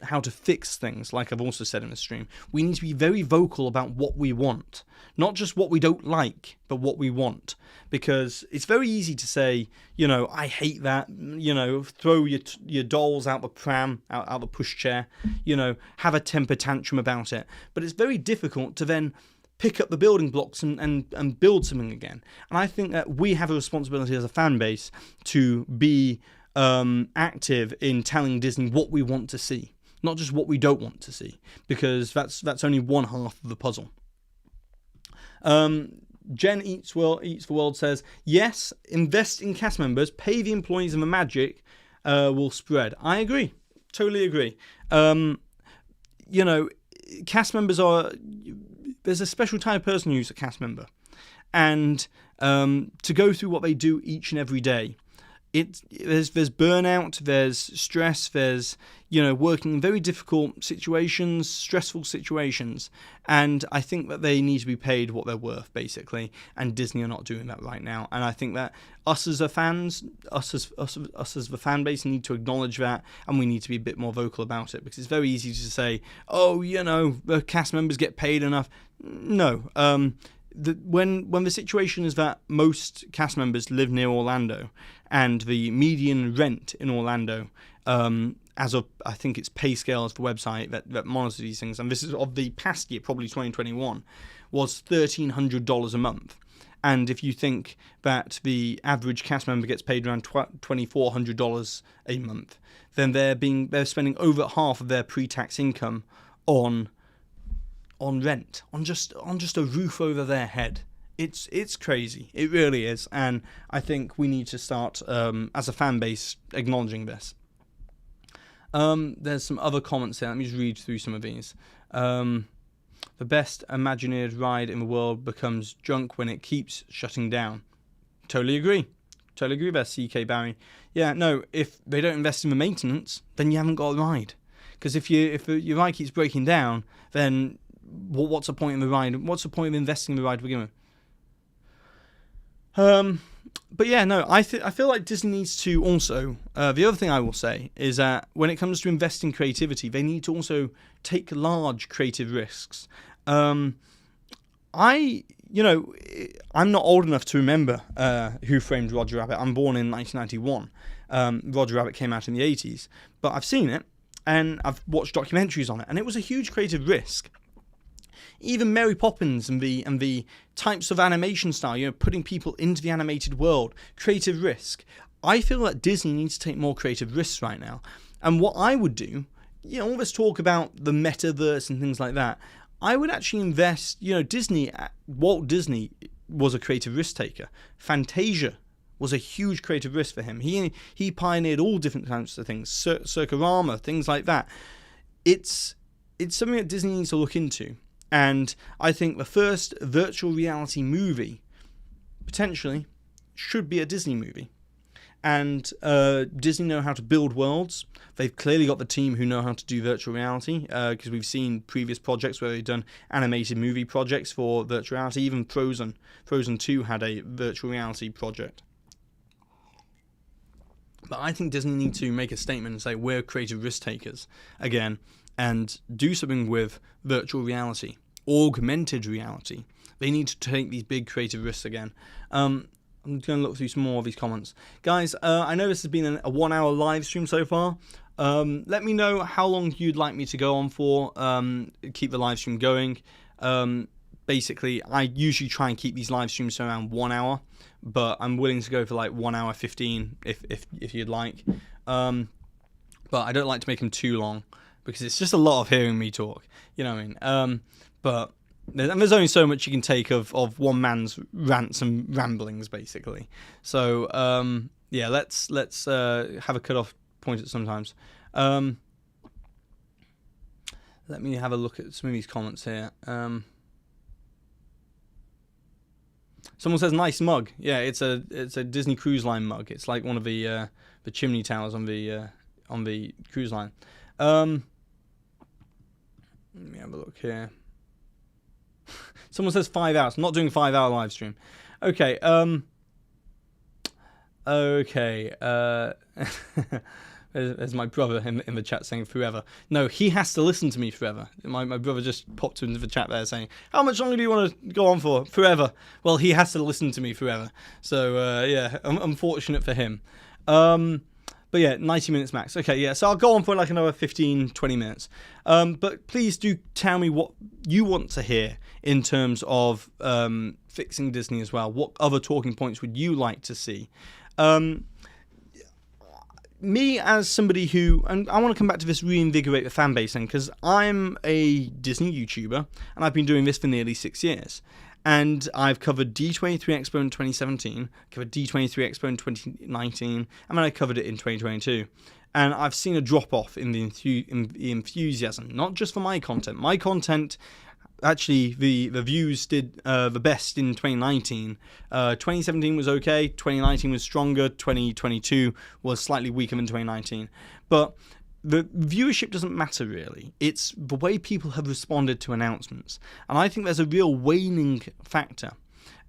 how to fix things, like I've also said in the stream. We need to be very vocal about what we want, not just what we don't like, but what we want, because it's very easy to say, I hate that, throw your dolls out the pram, out the pushchair, have a temper tantrum about it. But it's very difficult to then pick up the building blocks and build something again. And I think that we have a responsibility as a fan base to be active in telling Disney what we want to see, not just what we don't want to see, because that's only one half of the puzzle. Jen Eats the World says, yes, invest in cast members, pay the employees, and the magic will spread. I agree. Totally agree. Cast members there's a special type of person who's a cast member. And to go through what they do each and every day, there's burnout, there's stress, there's working in very difficult situations, stressful situations, and I think that they need to be paid what they're worth, basically. And Disney are not doing that right now. And I think that us as the fans, us as the fan base, need to acknowledge that, and we need to be a bit more vocal about it, because it's very easy to say, the cast members get paid enough. No. When the situation is that most cast members live near Orlando, and the median rent in Orlando, as of, I think it's pay scale as the website that monitors these things, and this is of the past year, probably 2021, was $1,300 a month. And if you think that the average cast member gets paid around $2,400 a month, then they're spending over half of their pre-tax income on rent, on just a roof over their head. It's crazy. It really is. And I think we need to start, as a fan base, acknowledging this. There's some other comments here. Let me just read through some of these. The best Imagineered ride in the world becomes junk when it keeps shutting down. Totally agree. Totally agree there, CK Barry. Yeah, no, if they don't invest in the maintenance, then you haven't got a ride. Because if your ride keeps breaking down, then what's the point in the ride? What's the point of investing in the ride to begin with? But yeah, no, I feel like Disney needs to also, the other thing I will say is that when it comes to investing creativity, they need to also take large creative risks. I'm not old enough to remember Who Framed Roger Rabbit. I'm born in 1991. Roger Rabbit came out in the 80s, but I've seen it and I've watched documentaries on it, and it was a huge creative risk. Even Mary Poppins and the types of animation style, putting people into the animated world, creative risk. I feel that Disney needs to take more creative risks right now. And what I would do, all this talk about the metaverse and things like that, I would actually invest, Walt Disney was a creative risk taker. Fantasia was a huge creative risk for him. He pioneered all different types of things, Circarama, things like that. It's something that Disney needs to look into. And I think the first virtual reality movie, potentially, should be a Disney movie. And Disney know how to build worlds. They've clearly got the team who know how to do virtual reality, because we've seen previous projects where they've done animated movie projects for virtual reality. Even Frozen 2 had a virtual reality project. But I think Disney need to make a statement and say, we're creative risk takers again, and do something with virtual reality, augmented reality. They need to take these big creative risks again. I'm going to look through some more of these comments. Guys, I know this has been a 1 hour live stream so far. Let me know how long you'd like me to go on for. Keep the live stream going. Basically, I usually try and keep these live streams to around 1 hour, but I'm willing to go for like 1 hour 15 if you'd like. But I don't like to make them too long, because it's just a lot of hearing me talk. You know what I mean? But there's only so much you can take of one man's rants and ramblings, basically. So yeah, let's have a cut-off point at sometimes. Let me have a look at some of these comments here. Someone says nice mug. Yeah, it's a Disney Cruise Line mug. It's like one of the chimney towers on the cruise line. Let me have a look here. Someone says 5 hours. I'm not doing a 5 hour live stream. Okay. Okay. There's my brother in the chat saying forever. No, he has to listen to me forever. My brother just popped into the chat there saying, how much longer do you want to go on for? Forever. Well, he has to listen to me forever. So, yeah, I'm unfortunate for him. But yeah, 90 minutes max. Okay, yeah, so I'll go on for like another 15, 20 minutes. But please do tell me what you want to hear in terms of fixing Disney as well. What other talking points would you like to see? Me as somebody who, and I want to come back to this reinvigorate the fan base thing, because I'm a Disney YouTuber, and I've been doing this for nearly 6 years. And I've covered D23 Expo in 2017, covered D23 Expo in 2019, and then I covered it in 2022. And I've seen a drop-off in the enthusiasm, not just for my content. My content, actually, the views did the best in 2019. 2017 was okay, 2019 was stronger, 2022 was slightly weaker than 2019. But the viewership doesn't matter, really. It's the way people have responded to announcements. And I think there's a real waning factor.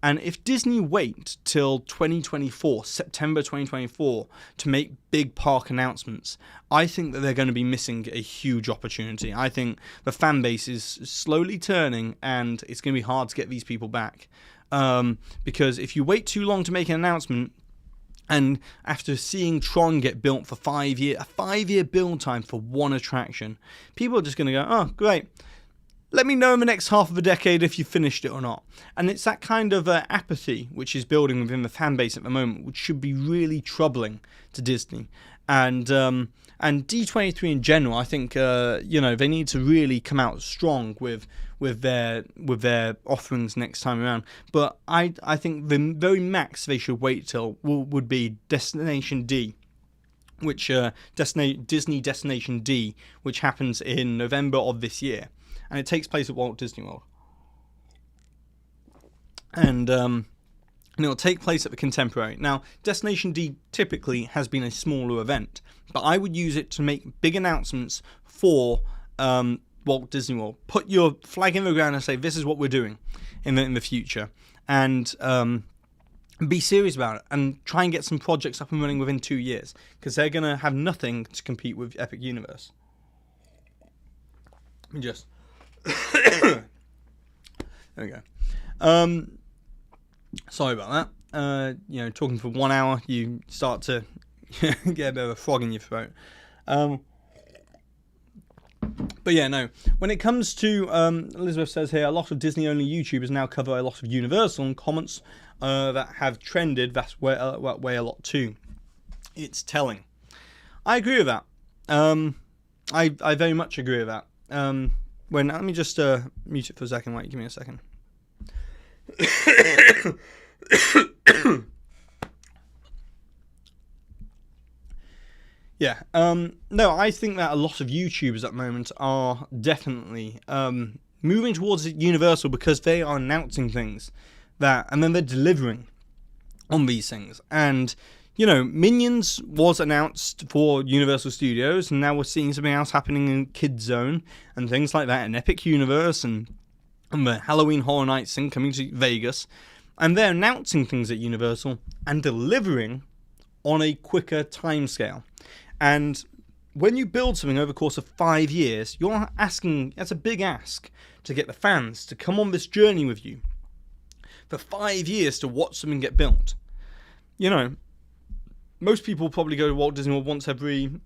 And if Disney wait till 2024, September 2024, to make big park announcements, I think that they're going to be missing a huge opportunity. I think the fan base is slowly turning, and it's going to be hard to get these people back. Because if you wait too long to make an announcement, and after seeing Tron get built for a 5-year build time for one attraction, people are just going to go, oh, great. let me know in the next half of a decade if you finished it or not. And it's that kind of apathy which is building within the fan base at the moment, which should be really troubling to Disney. And D23 in general, I think they need to really come out strong with their offerings next time around. But I think the very max they should wait till would be Destination D, which Disney Destination D, which happens in November of this year, and it takes place at Walt Disney World. And it'll take place at the Contemporary. Now, Destination D typically has been a smaller event, but I would use it to make big announcements for Walt Disney World. Put your flag in the ground and say, this is what we're doing in the future. And be serious about it and try and get some projects up and running within 2 years, because they're going to have nothing to compete with Epic Universe. Just... there we go. Sorry about that. Talking for 1 hour, you start to get a bit of a frog in your throat. But yeah, no. When it comes to, Elizabeth says here, a lot of Disney-only YouTubers now cover a lot of Universal, and comments that have trended that way a lot too. It's telling. I agree with that. I very much agree with that. Let me just mute it for a second. Wait, give me a second. Yeah. No, I think that a lot of YouTubers at the moment are definitely moving towards Universal because they are announcing things and then they're delivering on these things. And Minions was announced for Universal Studios, and now we're seeing something else happening in Kids Zone and things like that in Epic Universe, and the Halloween Horror Nights thing coming to Vegas. And they're announcing things at Universal and delivering on a quicker timescale. And when you build something over the course of 5 years, you're asking, that's a big ask, to get the fans to come on this journey with you for 5 years to watch something get built. Most people probably go to Walt Disney World once every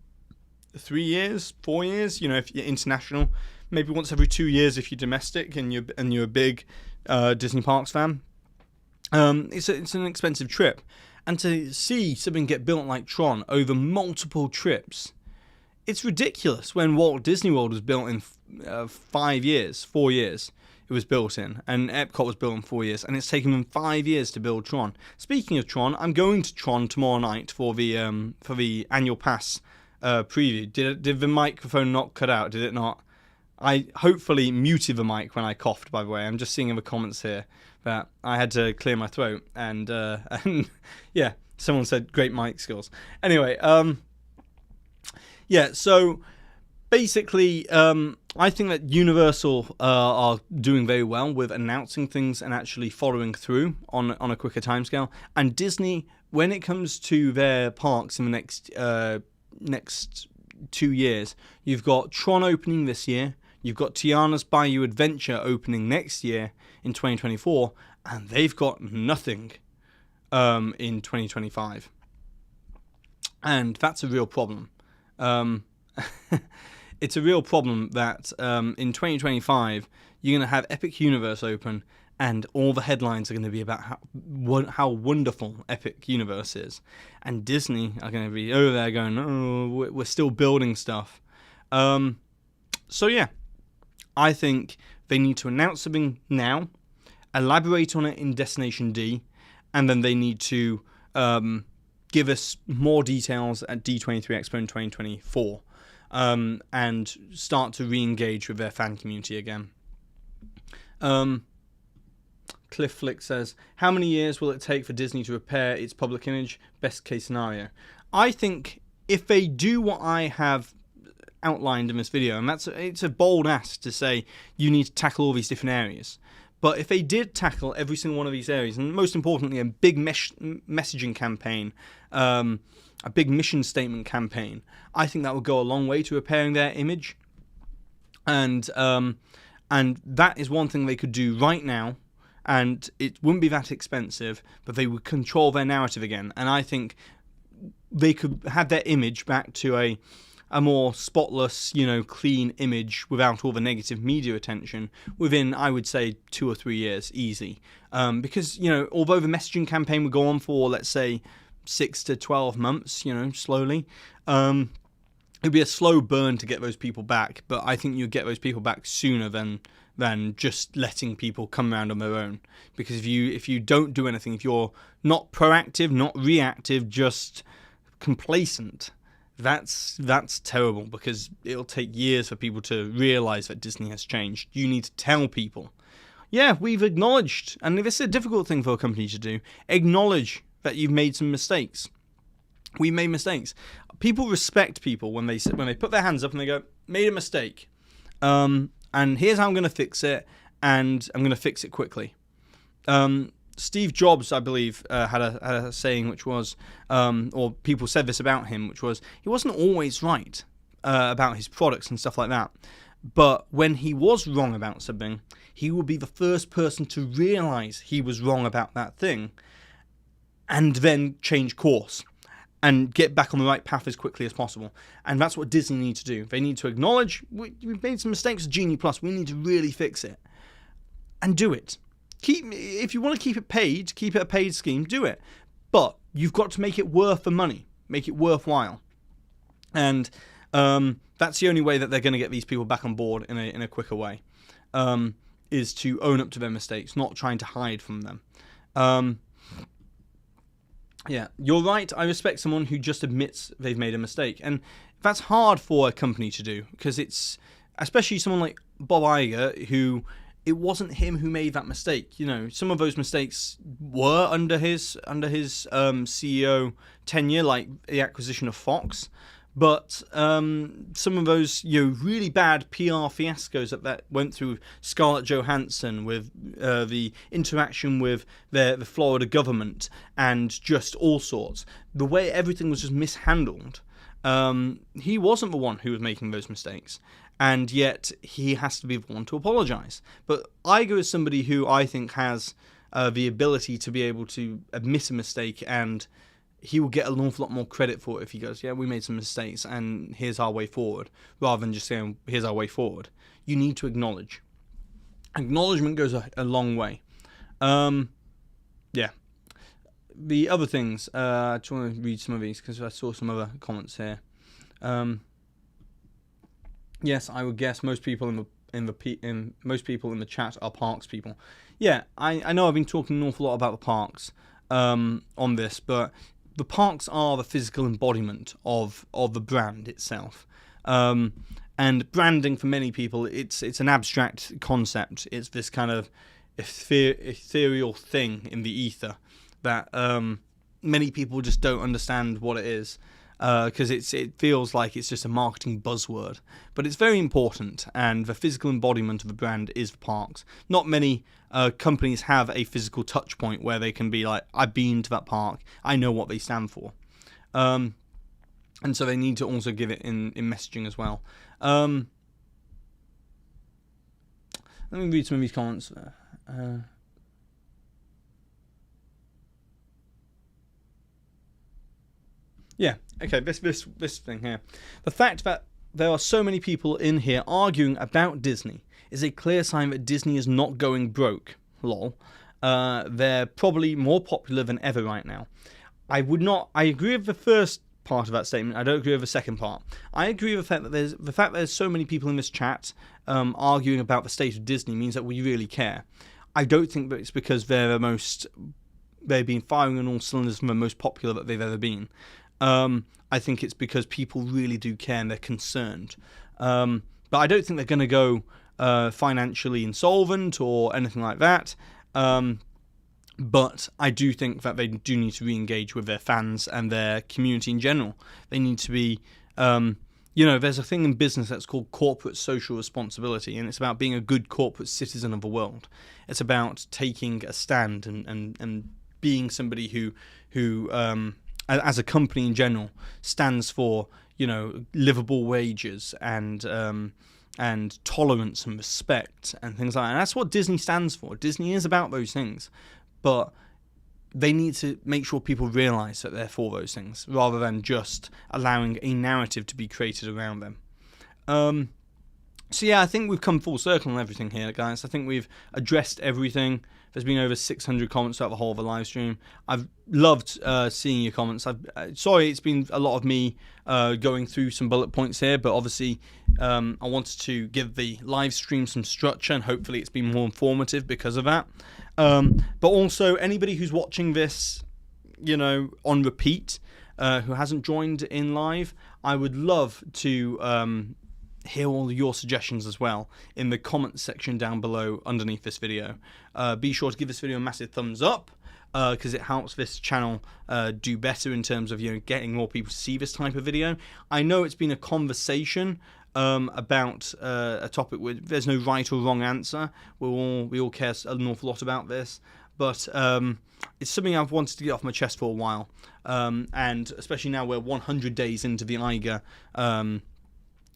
3 years, 4 years, if you're international. Maybe once every 2 years if you're domestic and you're a big Disney Parks fan. It's an expensive trip. And to see something get built like Tron over multiple trips, it's ridiculous. When Walt Disney World was built in 4 years, it was built in, and Epcot was built in 4 years, and it's taken them 5 years to build Tron. Speaking of Tron, I'm going to Tron tomorrow night for the annual pass preview. Did the microphone not cut out? Did it not? I hopefully muted the mic when I coughed, by the way. I'm just seeing in the comments here that I had to clear my throat, and yeah, someone said great mic skills. Anyway, yeah, so basically, I think that Universal are doing very well with announcing things and actually following through on a quicker timescale. And Disney, when it comes to their parks in the next 2 years, you've got Tron opening this year, you've got Tiana's Bayou Adventure opening next year in 2024, and they've got nothing in 2025. And that's a real problem. It's a real problem that in 2025 you're going to have Epic Universe open, and all the headlines are going to be about how wonderful Epic Universe is. And Disney are going to be over there going, oh, we're still building stuff. So yeah, I think they need to announce something now, elaborate on it in Destination D, and then they need to give us more details at D23 Expo in 2024. And start to re-engage with their fan community again. Cliff Flick says, how many years will it take for Disney to repair its public image? Best case scenario. I think if they do what I have outlined in this video, and it's a bold ask to say you need to tackle all these different areas, but if they did tackle every single one of these areas, and most importantly a big messaging campaign, a big mission statement campaign, I think that would go a long way to repairing their image. And that is one thing they could do right now, and it wouldn't be that expensive, but they would control their narrative again. And I think they could have their image back to a more spotless, clean image without all the negative media attention within, I would say, 2 or 3 years, easy. Because, although the messaging campaign would go on for, let's say, 6 to 12 months, slowly, it'd be a slow burn to get those people back, but I think you'd get those people back sooner than just letting people come around on their own. Because if you don't do anything, if you're not proactive, not reactive, just complacent, that's terrible, because it'll take years for people to realize that Disney has changed. You need to tell people, yeah, we've acknowledged, and this is a difficult thing for a company to do, acknowledge that you've made some mistakes. We made mistakes. People respect people when they put their hands up and they go, made a mistake. And here's how I'm going to fix it, and I'm going to fix it quickly. Steve Jobs, I believe, had a saying which was, or people said this about him, which was, he wasn't always right about his products and stuff like that. But when he was wrong about something, he would be the first person to realize he was wrong about that thing, and then change course and get back on the right path as quickly as possible. And that's what Disney need to do. They need to acknowledge, we've made some mistakes with Genie Plus, we need to really fix it. And do it. If you want to keep it a paid scheme, do it. But you've got to make it worth the money. Make it worthwhile. And that's the only way that they're going to get these people back on board in a quicker way. Is to own up to their mistakes, not trying to hide from them. Yeah, you're right. I respect someone who just admits they've made a mistake. And that's hard for a company to do, because it's, especially someone like Bob Iger, who, it wasn't him who made that mistake. Some of those mistakes were under his CEO tenure, like the acquisition of Fox. But some of those really bad PR fiascos that went through Scarlett Johansson, with the interaction with the Florida government, and just all sorts, the way everything was just mishandled, he wasn't the one who was making those mistakes, and yet he has to be the one to apologize. But Iger is somebody who I think has the ability to be able to admit a mistake, and he will get an awful lot more credit for it if he goes, yeah, we made some mistakes and here's our way forward, rather than just saying, here's our way forward. You need to acknowledge. Acknowledgement goes a long way. Yeah. The other things, I just want to read some of these because I saw some other comments here. Yes, I would guess most people in the chat are parks people. Yeah, I know I've been talking an awful lot about the parks on this, but the parks are the physical embodiment of the brand itself. And branding for many people, it's an abstract concept. It's this kind of ethereal thing in the ether that many people just don't understand what it is, because it feels like it's just a marketing buzzword. But it's very important, and the physical embodiment of the brand is the parks. Not many companies have a physical touch point where they can be like, I've been to that park, I know what they stand for. And so they need to also give it in messaging as well. Let me read some of these comments. Yeah, okay, this thing here. The fact that there are so many people in here arguing about Disney is a clear sign that Disney is not going broke. Lol. They're probably more popular than ever right now. I agree with the first part of that statement. I don't agree with the second part. I agree with the fact that there's so many people in this chat arguing about the state of Disney means that we really care. I don't think that it's because they've been firing on all cylinders and the most popular that they've ever been. I think it's because people really do care and they're concerned. But I don't think they're going to go financially insolvent or anything like that. But I do think that they do need to re-engage with their fans and their community in general. They need to be, there's a thing in business that's called corporate social responsibility, and it's about being a good corporate citizen of the world. It's about taking a stand and being somebody who as a company in general, stands for, livable wages and tolerance and respect and things like that. And that's what Disney stands for. Disney is about those things. But they need to make sure people realise that they're for those things, rather than just allowing a narrative to be created around them. So yeah, I think we've come full circle on everything here, guys. I think we've addressed everything. There's been over 600 comments throughout the whole of the live stream. I've loved seeing your comments. Sorry, it's been a lot of me going through some bullet points here, but obviously I wanted to give the live stream some structure, and hopefully it's been more informative because of that. But also, anybody who's watching this, you know, on repeat, who hasn't joined in live, I would love to hear all your suggestions as well in the comments section down below underneath this video. Be sure to give this video a massive thumbs up, because it helps this channel do better in terms of, you know, getting more people to see this type of video. I know it's been a conversation about a topic where there's no right or wrong answer. We all care an awful lot about this, but it's something I've wanted to get off my chest for a while, and especially now we're 100 days into the Iger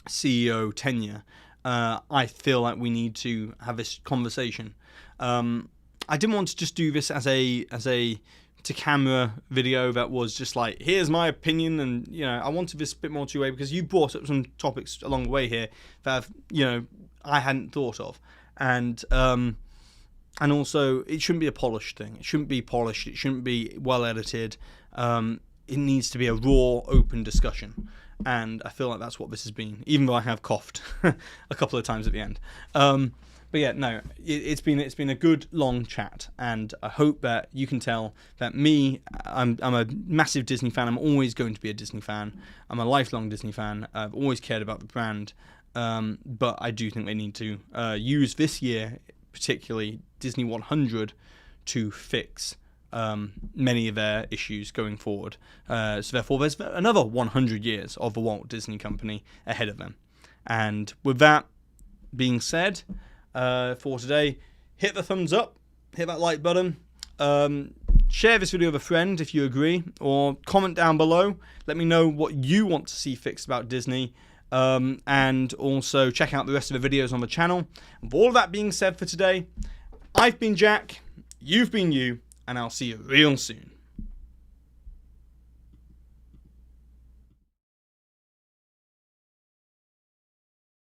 CEO tenure, I feel like we need to have this conversation. I didn't want to just do this as a to camera video that was just like, here's my opinion, and you know, I wanted this a bit more two-way, because you brought up some topics along the way here that I hadn't thought of, and also it shouldn't be a polished thing. It shouldn't be polished. It shouldn't be well edited. It needs to be a raw, open discussion. And I feel like that's what this has been, even though I have coughed a couple of times at the end. But yeah, no, it's been a good long chat, and I hope that you can tell that I'm a massive Disney fan. I'm always going to be a Disney fan. I'm a lifelong Disney fan. I've always cared about the brand, but I do think they need to use this year, particularly Disney 100, to fix many of their issues going forward. So therefore, there's another 100 years of the Walt Disney Company ahead of them. And with that being said, for today, hit the thumbs up, hit that like button, share this video with a friend if you agree, or comment down below. Let me know what you want to see fixed about Disney. And also check out the rest of the videos on the channel. With all of that being said for today, I've been Jack, you've been you, and I'll see you real soon.